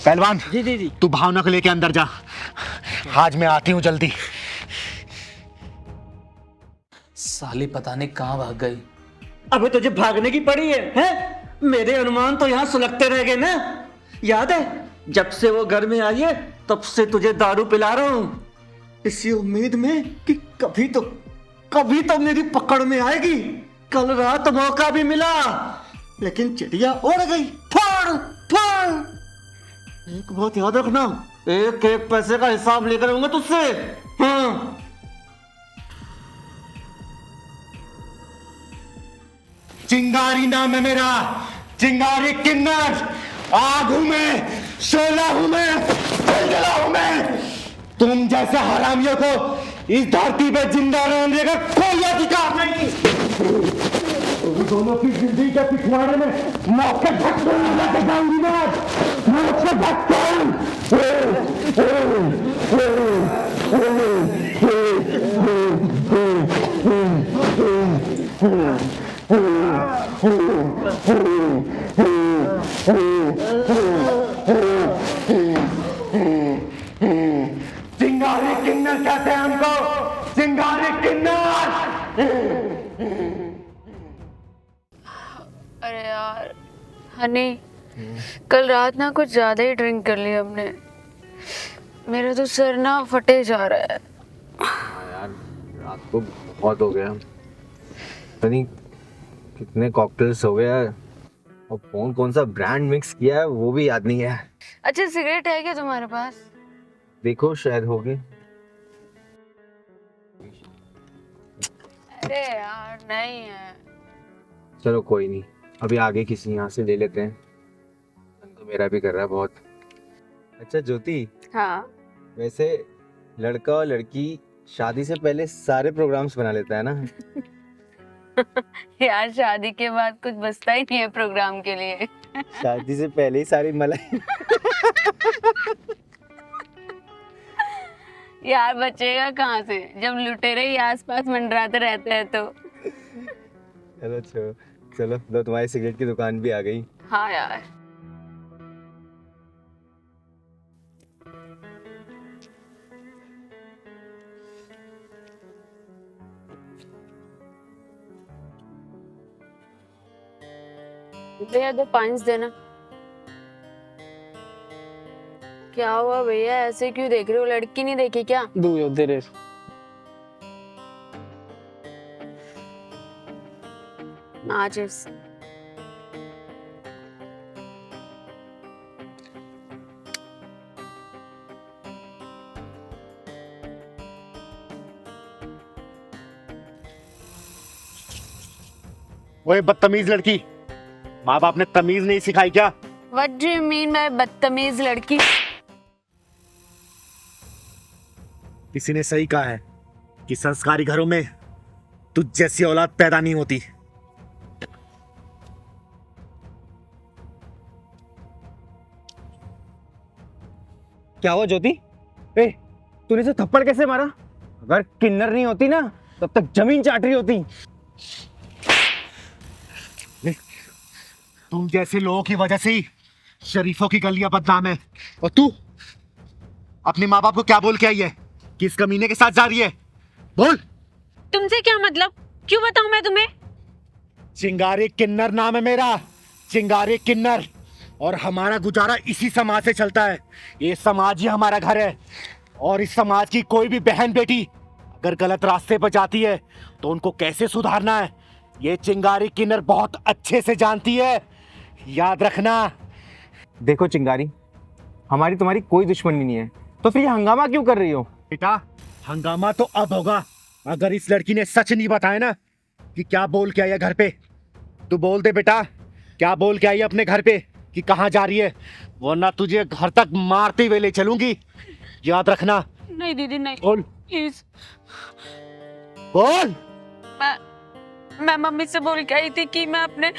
पहलवान जी तू भावना को लेके अंदर जा, आज मैं आती हूँ जल्दी। साली पता नहीं कहाँ भाग गई। अबे तुझे भागने की पड़ी है, हैं? मेरे अनुमान तो यहाँ सुलगते रह गए ना। याद है जब से वो घर में आई है तब से तुझे दारू पिला रहा हूँ, इसी उम्मीद में कि कभी तो मेरी पकड़ में आएगी। कल रात मौका भी मिला लेकिन चिड़िया उड़ गई। फाड़ फाड़। एक बात याद रखना, एक एक पैसे का हिसाब लेकर आऊंगा तुझसे। हाँ चिंगारी नाम है मेरा, चिंगारी किन्नर। आग हूं मैं, शोला हूं मैं, जलजला हूं मैं। तुम जैसे हरामियों को इस धरती पे जिंदा रहने का कोई अधिकार नहीं। तुम दोनों की जिंदगी के पिछवाड़े में मौत के झटके लेके जाऊंगी मैं, मौत के झटके। चिंगारी किन्नर कहते हैं हमको, चिंगारी किन्नर। अरे यार हनी, कल रात ना कुछ ज्यादा ही ड्रिंक कर लिया हमने। मेरा तो सर ना फटे जा रहा है। यार रात को बहुत हो गया, पता नहीं कितने कॉकटेल्स हो गए यार, और कौन कौन सा ब्रांड मिक्स किया है वो भी याद नहीं है। अच्छा सिगरेट है क्या तुम्हारे पास? देखो शायद हो गए। अरे यार नहीं है। चलो कोई नहीं, अभी आगे किसी यहाँ से ले लेते हैं, मन तो मेरा भी कर रहा है बहुत। अच्छा ज्योति, हाँ वैसे लड़का और लड़की शादी से पहले सारे प्रोग्राम्स बना लेता है ना? यार शादी के बाद कुछ बचता ही नहीं है प्रोग्राम के लिए। शादी से पहले ही सारी मलाई। यार बचेगा कहाँ से जब लुटेरे ही आसपास मंडराते रहते हैं तो। चलो चलो चलो, लो तुम्हारी सिगरेट की दुकान भी आ गई। हाँ यार भैया 2 पाइंस देना। क्या हुआ भैया, ऐसे क्यों देख रहे हो? लड़की नहीं देखी क्या? दो दे रहे। माचिस। ओए बदतमीज लड़की, माँ बाप ने तमीज नहीं सिखाई क्या? What do you mean by बदतमीज लड़की? किसी ने सही कहा है कि संस्कारी घरों में तुझ जैसी औलाद पैदा नहीं होती। क्या हुआ ज्योति? ए, तूने इसे थप्पड़ कैसे मारा? अगर किन्नर नहीं होती ना तब तक जमीन चाट रही होती। तुम जैसे लोगों की वजह से ही शरीफों की गलियां बदनाम है। और तू अपने माँ बाप को क्या बोल के आई है? किस कमीने के साथ जा रही है? बोल। तुमसे क्या मतलब? क्यों बताऊं मैं तुम्हें? चिंगारी किन्नर नाम है मेरा, चिंगारी किन्नर। और हमारा गुजारा इसी समाज से चलता है। ये समाज ही हमारा घर है, और इस समाज की कोई भी बहन बेटी अगर गलत रास्ते पर जाती है तो उनको कैसे सुधारना है ये चिंगारी किन्नर बहुत अच्छे से जानती है, याद रखना। देखो चिंगारी, हमारी तुम्हारी कोई दुश्मनी नहीं है, तो फिर ये हंगामा क्यों कर रही हो? बेटा हंगामा तो अब होगा अगर इस लड़की ने सच नहीं बताया ना कि क्या बोल के आई है घर पे। तू बोल दे बेटा, क्या बोल के आई है अपने घर पे कि कहाँ जा रही है, वरना तुझे घर तक मारते हुए ले चलूंगी, याद रखना। नहीं दीदी नहीं, बोल प्लीज। बोल। मैं मम्मी से बोल के आई थी कि मैं अपने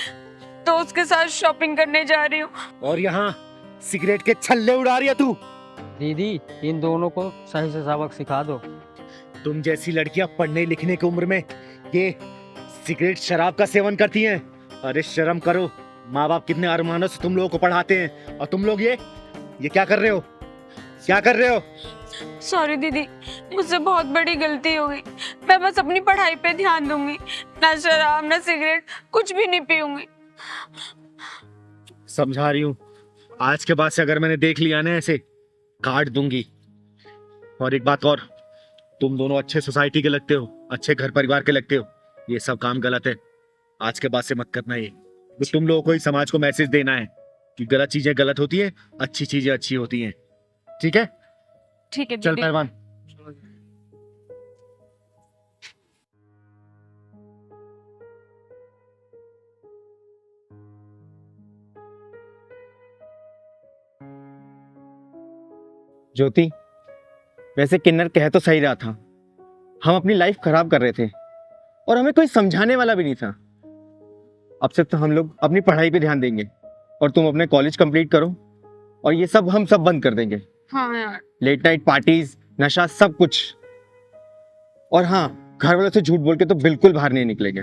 दोस्त के साथ शॉपिंग करने जा रही हूँ। और यहाँ सिगरेट के छल्ले उड़ा रही है तू। दीदी इन दोनों को सही से सबक सिखा दो। तुम जैसी लड़कियां पढ़ने लिखने की उम्र में ये सिगरेट शराब का सेवन करती हैं। अरे शर्म करो, माँ बाप कितने अरमानों से तुम लोगों को पढ़ाते हैं, और तुम लोग ये क्या कर रहे हो? क्या कर रहे हो? सॉरी दीदी, मुझसे बहुत बड़ी गलती हो गई। मैं बस अपनी पढ़ाई पे ध्यान दूंगी, ना शराब ना सिगरेट, कुछ भी नहीं पीऊंगी। समझा रही हूँ, आज के बाद से अगर मैंने देख लिया ना ऐसे काट दूंगी। और एक बात और, तुम दोनों अच्छे सोसाइटी के लगते हो, अच्छे घर परिवार के लगते हो, ये सब काम गलत है। आज के बाद से मत करना ये। तो तुम लोगों को ही समाज को मैसेज देना है कि गलत चीजें गलत होती है, अच्छी चीजें अच्छी होती हैं। ठीक है? ठीक है चल दीदी। पहलवान। ज्योति, वैसे किन्नर कह तो सही रहा था, हम अपनी लाइफ खराब कर रहे थे और हमें कोई समझाने वाला भी नहीं था। अब से तो हम लोग अपनी पढ़ाई पे ध्यान देंगे और तुम अपने कॉलेज कंप्लीट करो, और ये सब हम सब बंद कर देंगे। हाँ यार। लेट नाइट पार्टीज, नशा, सब कुछ। और हाँ, घर वालों से झूठ बोल के तो बिल्कुल बाहर नहीं निकलेंगे।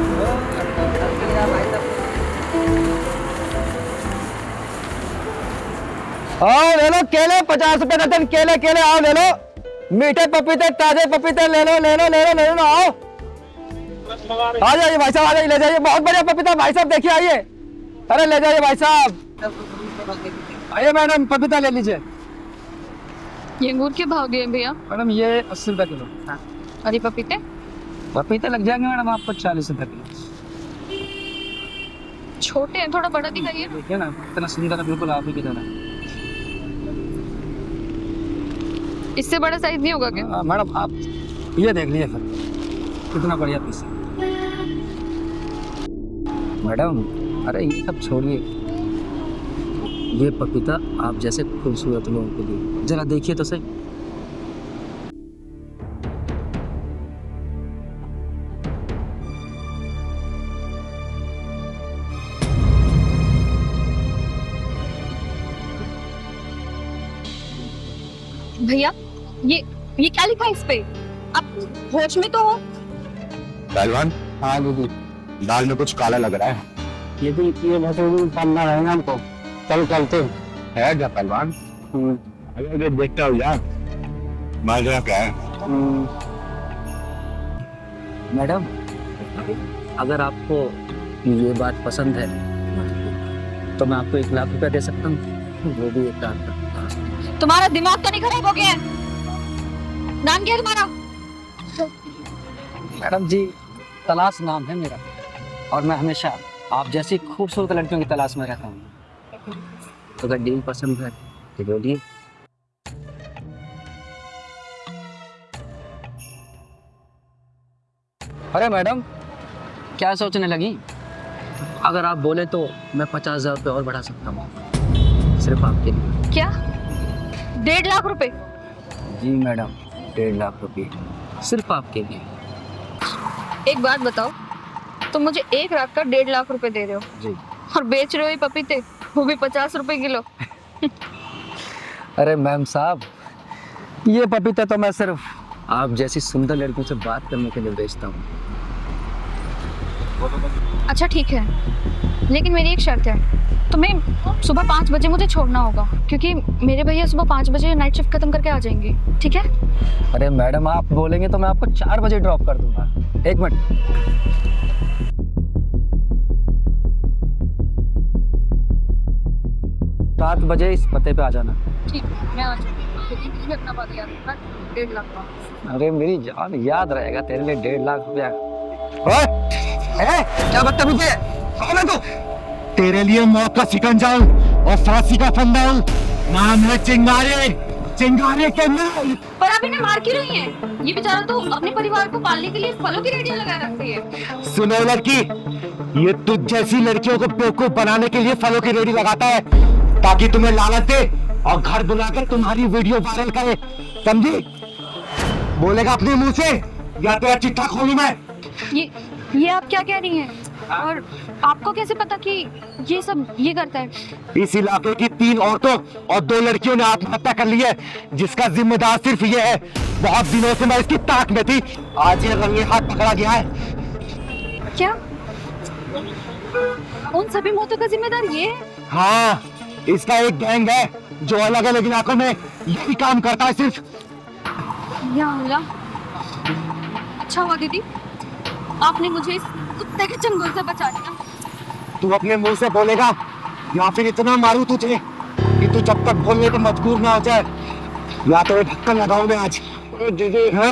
आओ ले लो केले, 50 रुपए दर्जन केले, केले आओ ले लो। मीठे पपीते, ताजे पपीते ले लो, ले लो, ले लो, ले लो, आओ। आ जाइए भाई साहब, आ जाइए, ले जाइए, बहुत बढ़िया पपीता भाई साहब, देखिए आइए। अरे ले जाइए भाई साहब, आइए मैडम, पपीता ले लीजिए। ये अंगूर के भाव दिए भैया? मैडम ये 80 रुपए किलो। और ये पपीते? पपीते लग जाएंगे मैडम आपको 40 रुपए किलो। छोटे हैं, थोड़ा बड़ा दिखाइए। देखिए ना इतना सुंदर है, बिल्कुल आप ही की तरह। इससे बड़ा साइज नहीं होगा क्या? मैडम आप ये देख लीजिए फिर, कितना बढ़िया पीस है। मैडम अरे ये सब छोड़िए, ये पपीता आप जैसे खूबसूरत लोगों के लिए, जरा देखिए तो सही। भैया ये क्या लिखा है इस पे? आप होश में तो हो? पहलवान, हाँ दीदी, दाल में कुछ काला लग रहा है। ये भी करना रहेगा हमको, चल चलते है क्या पहलवान? अगर देखता हूँ यार, माजरा क्या है? मैडम अगर आपको ये बात पसंद है तो मैं आपको 1 लाख रुपया दे सकता हूँ, वो भी 1 लाख का। तुम्हारा दिमाग तो नहीं खराब हो गया है? नाम क्या है तुम्हारा? मैडम जी तलाश नाम है मेरा, और मैं हमेशा आप जैसी खूबसूरत लड़कियों की तलाश में रहता हूँ। तो अगर डील पसंद है तो बोलिए। अरे मैडम क्या सोचने लगी? अगर आप बोले तो मैं 50,000 रुपये और बढ़ा सकता हूँ, सिर्फ आपके लिए। क्या 1.5 लाख रुपए? जी मैडम 1.5 लाख रुपये सिर्फ आपके लिए। एक बात बताओ, तुम मुझे 1 लाख का 1.5 लाख रुपए दे रहे हो जी, और बेच रहे हो ये पपीते, वो भी 50 रुपए किलो। अरे मैम साहब, ये पपीते तो मैं सिर्फ आप जैसी सुंदर लड़कियों से बात करने के लिए बेचता हूँ। अच्छा ठीक है, लेकिन मेरी एक शर्त है, तुम्हें सुबह 5 बजे मुझे छोड़ना होगा, क्योंकि मेरे भैया सुबह 5 बजे नाइट शिफ्ट खत्म करके आ जाएंगे, ठीक है? अरे मैडम आप बोलेंगे तो मैं आपको 4 बजे ड्रॉप कर दूंगा। 1 मिनट, सात बजे इस पते पे आ जाना। ठीक है, मैं आ जाऊंगी, लेकिन ये अपना बात याद रखना, 1.5 लाख का। अरे मेरी जान, याद रहेगा तेरे लिए 1.5 लाख रुपया। क्या बदतमीजी है? कौन है तू? तेरे लिए मौत का शिकंजा और फांसी का फंदा हूँ। नाम है चिंगारे, चिंगारे के नाम। पर आप इन्हें मार क्यों रही हैं? ये बेचारा तो अपने परिवार को पालने के लिए फलों की रेडियां लगा रखती है। सुनो लड़की, ये तुझ जैसी लड़कियों को बेवकूफ बनाने के लिए फलों की रेडी लगाता है, ताकि तुम्हें लालच दे और घर बुलाकर तुम्हारी वीडियो वायरल करे, समझी? बोलेगा अपने मुंह से या तेरा चिट्ठा खोलूं मैं? ये आप क्या कह रही हैं? और आपको कैसे पता कि ये सब ये करता है? इस इलाके की 3 औरतों और 2 लड़कियों ने आत्महत्या कर ली है, जिसका जिम्मेदार सिर्फ ये है। बहुत दिनों से मैं इसकी ताक में थी, आज ये रंगे हाथ पकड़ा गया है। क्या उन सभी मौतों का जिम्मेदार ये है? हाँ, इसका एक गैंग है जो अलग अलग इलाकों में यही काम करता है सिर्फ। या अल्लाह, अच्छा हुआ दीदी आपने मुझे इस कुत्ते के चंगुल से बचा लिया। तू अपने मुंह से बोलेगा या फिर इतना मारूं तुझे कि तू जब तक बोलने को मजबूर ना हो जाए, या तो ढक्कन लगाऊं मैं आज। दीदी है,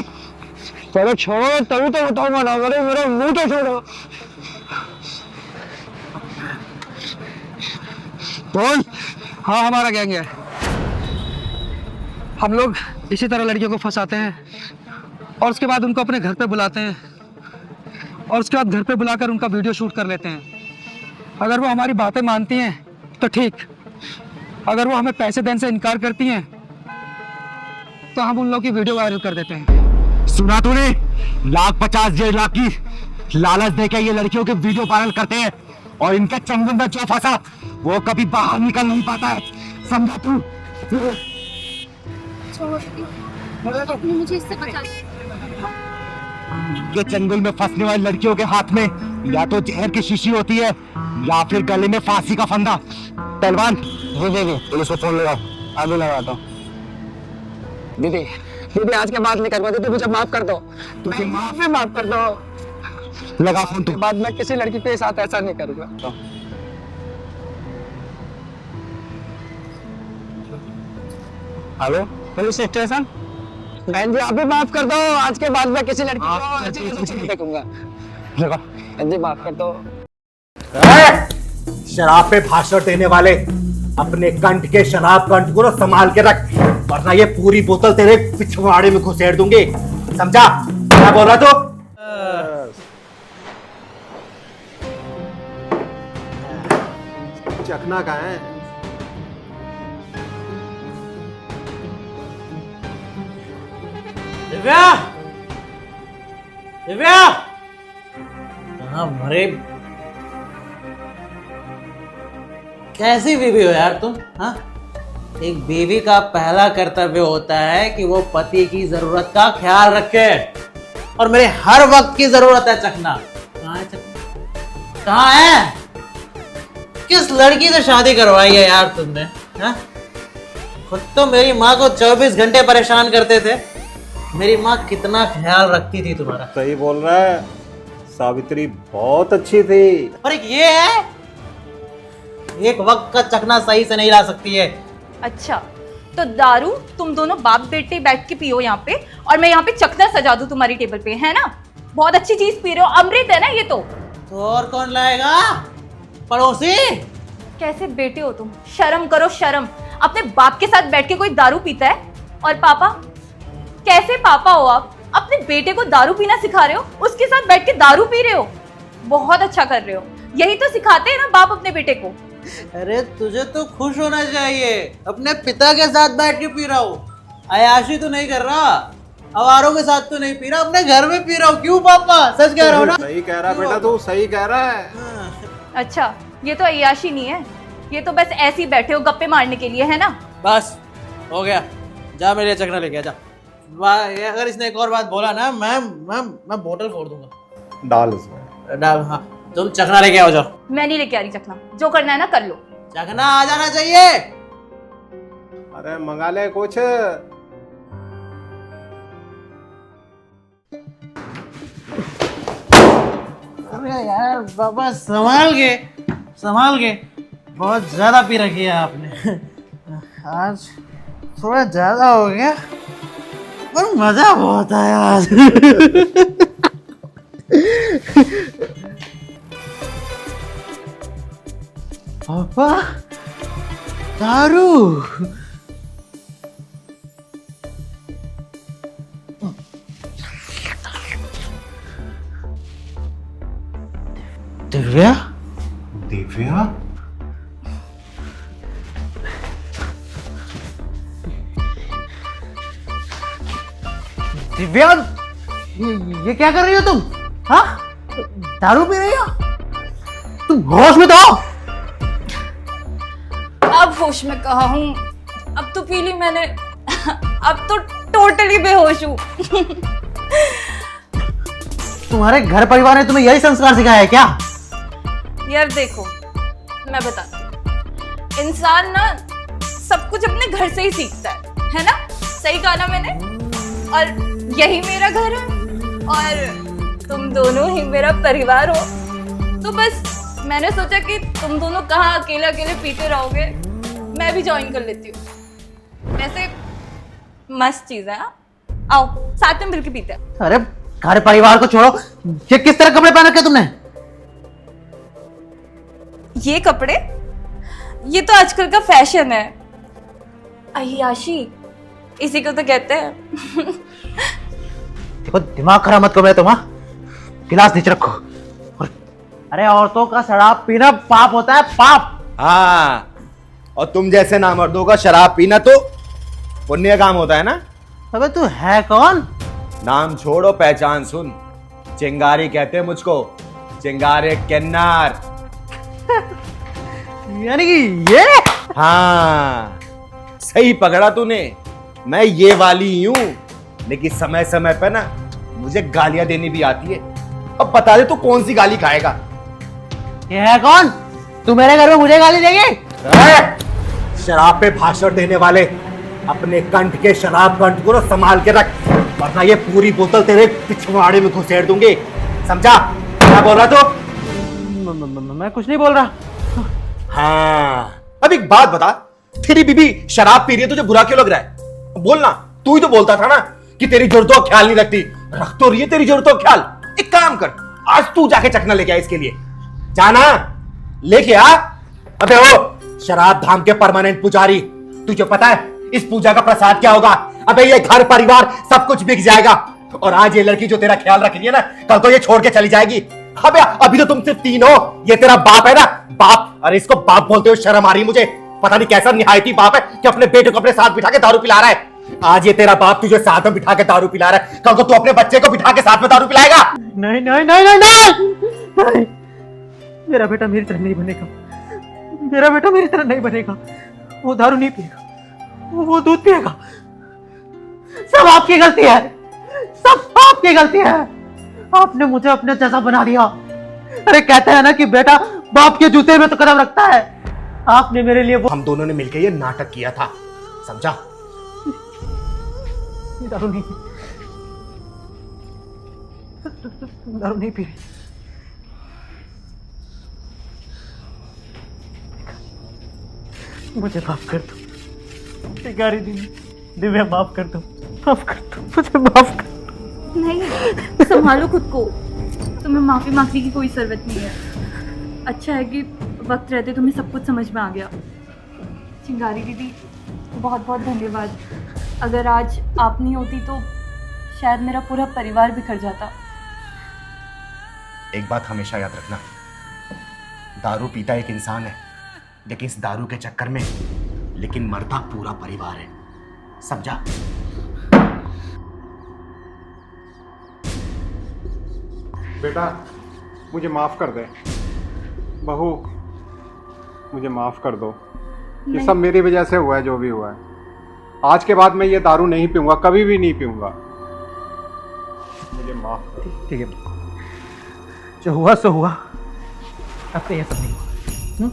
पहले छोड़ो तभी तो बताऊंगा ना। मेरे मुंह तो छोड़ो। बोल। हाँ हमारा गैंग है, हम लोग इसी तरह लड़कियों को फंसाते हैं और उसके बाद उनको अपने घर पे बुलाते हैं और उसके बाद घर पे बुलाकर उनका वीडियो शूट कर लेते हैं। अगर वो हमारी बातें मानती हैं तो ठीक, अगर वो हमें पैसे देने से इनकार करती हैं तो हम उन लोगों की वीडियो वायरल कर देते हैं। सुना तूने? 1,50,000 लाख की लालच देकर ये लड़कियों के वीडियो वायरल करते हैं और इनके चंगुल में जो फंसा वो कभी बाहर निकल नहीं पाता है, समझा तू? आपने मुझे इससे बचा लिया। ये चंगुल में फंसने वाली लड़कियों के हाथ में या तो जहर की शीशी होती है या फिर गले में फांसी का फंदा। पहलवान, पुलिस को फोन लगाओ। अभी लगाता हूँ। दीदी दीदी आज के बाद नहीं कर पाती, मुझे माफ कर दो, माफ कर दो। लगा फोन के बाद मैं किसी लड़की के साथ ऐसा नहीं करूंगा। Hello police station. बहन जी आप भी माफ कर दो, आज के बाद मैं किसी लड़की को ऐसी नहीं देखूंगा। बहन जी माफ कर दो। शराब पे भाषण देने वाले अपने कंठ के शराब कंठ को ना संभाल के रख, वरना ये पूरी बोतल तेरे पिछवाड़े में घुसेड़ दूंगी, समझा? क्या बोल रहा तू? चखना कहाँ है? दिव्या, दिव्या, कहाँ मरे? कैसी बीवी हो यार तुम? हाँ, एक बीवी का पहला कर्तव्य होता है कि वो पति की जरूरत का ख्याल रखे, और मेरे हर वक्त की जरूरत है चखना। कहाँ है चखना? कहाँ है? किस लड़की से शादी करवाई है यार तुमने? हाँ, खुद तो मेरी माँ को 24 घंटे परेशान करते थे। मेरी माँ कितना ख्याल रखती थी तुम्हारा। सही बोल रहा है, सावित्री बहुत अच्छी थी। और एक ये है, एक वक्त का चखना सही से नहीं ला सकती है। अच्छा, तो दारू तुम दोनों बाप बेटे बैठ के पियो यहाँ पे, और मैं यहाँ पे चखना सजा दूं तुम्हारी टेबल पे, है ना? बहुत अच्छी चीज पी रहे हो, अमृत है ना ये तो और कौन लाएगा? पड़ोसी? कैसे बेटे हो तुम? शर्म करो शर्म। अपने बाप के साथ बैठ के कोई दारू पीता है? और पापा, कैसे पापा हो आप? अपने बेटे को दारू पीना सिखा रहे हो, उसके साथ बैठ के दारू पी रहे हो। बहुत अच्छा कर रहे हो, यही तो सिखाते हैं ना बाप अपने बेटे को। अरे तुझे तो खुश होना चाहिए, अपने पिता के साथ बैठ के पी रहा हूँ। अयाशी तो नहीं कर रहा, अवारों के साथ तो नहीं पी रहा, अपने घर में पी रहा हूँ। क्यों पापा, सच कह रहा हूँ ना? सही कह रहा बेटा, तू सही कह रहा है। अच्छा, ये तो अय्याशी नहीं है, ये तो बस ऐसे ही बैठे हो गप्पे मारने के लिए, है ना? बस हो गया, जा मेरे लिए चखना लेके आ जा। अगर इसने एक और बात बोला ना, मैं बोतल फोड़ दूंगा। डाल उसमें डाल। हाँ, तुम चखना लेके आओ, जाओ। मैं नहीं लेके आ रही चखना, जो करना है ना कर लो। चखना आ जाना चाहिए। अरे मंगा ले कुछ। अरे यार बाबा, संभाल के, बहुत ज्यादा पी रखी है आपने। आज थोड़ा ज्यादा हो गया, पर मजा बहुत आया आज। पापा, दारू। दिव्या? दिव्या? दिव्या, ये क्या कर रही हो तुम? हाँ, दारू पी रही हो? तुम होश में तो हो? अब होश में कहा हूँ, अब तो पी ली मैंने, अब तो टोटली बेहोश हूँ। तुम्हारे घर परिवार ने तुम्हें यही संस्कार सिखाया है क्या? यार देखो, मैं बताती हूँ, इंसान ना सब कुछ अपने घर से ही सीखता है ना? सही कहा ना मैंने? और यही मेरा घर है, और तुम दोनों ही मेरा परिवार हो, तो बस मैंने सोचा कि तुम दोनों कहाँ अकेले अकेले पीते रहोगे, मैं भी ज्वाइन कर लेती हूँ। वैसे मस्त चीज है। हाँ, आओ साथ में मिलके पीते हैं। अरे घर परिवार को छोड़ो, ये किस तरह कपड़े पहन रखे तुमने? ये कपड़े, ये तो आजकल का फैशन है, अय्याशी इसी को तो कहते हैं। देखो, दिमाग खराब मत करो मेरा तुम। हाँ, गिलास नीचे रखो। अरे औरतों का शराब पीना पाप होता है, पाप। हाँ, और तुम जैसे नामर्दों का शराब पीना तो पुण्य काम होता है ना? अबे तू है कौन? नाम छोड़ो, पहचान सुन। चिंगारी कहते हैं मुझको, चिंगारे किन्नर। यानी कि ये? हाँ, सही पकड़ा तूने। मैं ये वाली ही हूं, लेकिन समय समय पे ना मुझे गालियां देनी भी आती है। अब बता दे तू कौन सी गाली खाएगा? ये है कौन? तू मेरे घर में मुझे गाली देगी? शराब पे भाषण देने वाले अपने कंठ के शराब कंठ को ना संभाल के रख, वरना ये पूरी बोतल तेरे पिछवाड़े में घुसेड़ दूंगी, समझा? क्या बोल रहा तू? मैं कुछ नहीं बोल रहा। हाँ, अब एक बात बता, तेरी बीबी शराब पी रही है, तुझे बुरा क्यों लग रहा है? बोलना, तू ही तो बोलता था ना कि तेरी जरूरतों का ख्याल नहीं रखती। रख तो रही है तेरी जरूरतों का ख्याल। एक काम कर, आज तू जाके चखना लेके आ इसके लिए, जाना लेके आ। अबे ओ शराब धाम के परमानेंट पुजारी, तुझे पता है इस पूजा का प्रसाद क्या होगा? अबे ये घर परिवार सब कुछ बिक जाएगा, और आज ये लड़की जो तेरा ख्याल रख रही है ना, कल तो ये छोड़ के चली जाएगी। अबे अभी तो तुम सिर्फ 3 हो, ये तेरा बाप है ना, बाप। अरे इसको बाप बोलते हो, शर्म आ रही मुझे। पता नहीं कैसा निहायती बाप है कि अपने बेटे को अपने साथ बिठा के दारू पिला रहा है। आज ये तेरा बाप तुझे साथ में बिठा के दारू पिला रहा है, कल को तू अपने बच्चे को बिठा के साथ में दारू पिलाएगा। नहीं नहीं नहीं नहीं नहीं, नहीं। मेरा बेटा मेरी तरह नहीं बनेगा, मेरा बेटा मेरी तरह नहीं बनेगा। वो दारू नहीं पिएगा, वो दूध पिएगा। सब आपकी गलती है, सब आपकी गलती है। आपने मुझे अपने जैसा बना दिया। अरे कहते हैं ना कि बेटा बाप के जूते में तो कदम रखता है। आपने मेरे लिए वो हम दोनों ने मिलकर ये नाटक किया था, समझा? दारू नहीं, दारू नहीं पी रही। मुझे माफ कर दो, भिखारी दिव्या, माफ कर दो, माफ कर दो, मुझे माफ कर दो। नहीं, संभालो खुद को, तुम्हें माफी मांगने की कोई जरूरत नहीं है। अच्छा है कि वक्त रहते तुम्हें सब कुछ समझ में आ गया। चिंगारी दीदी, बहुत बहुत धन्यवाद। अगर आज आप नहीं होती तो शायद मेरा पूरा परिवार बिखर जाता। एक बात हमेशा याद रखना, दारू पीता एक इंसान है, लेकिन इस दारू के चक्कर में मरता पूरा परिवार है, समझा? बेटा मुझे माफ कर दे, बहू मुझे माफ कर दो। ये सब मेरी वजह से हुआ है, जो भी हुआ है। आज के बाद मैं ये दारू नहीं पीऊंगा, कभी भी नहीं पीऊंगा। मुझे माफ कर दो। ठीक है, जो हुआ सो हुआ, अब तो ये सब नहीं हुआ।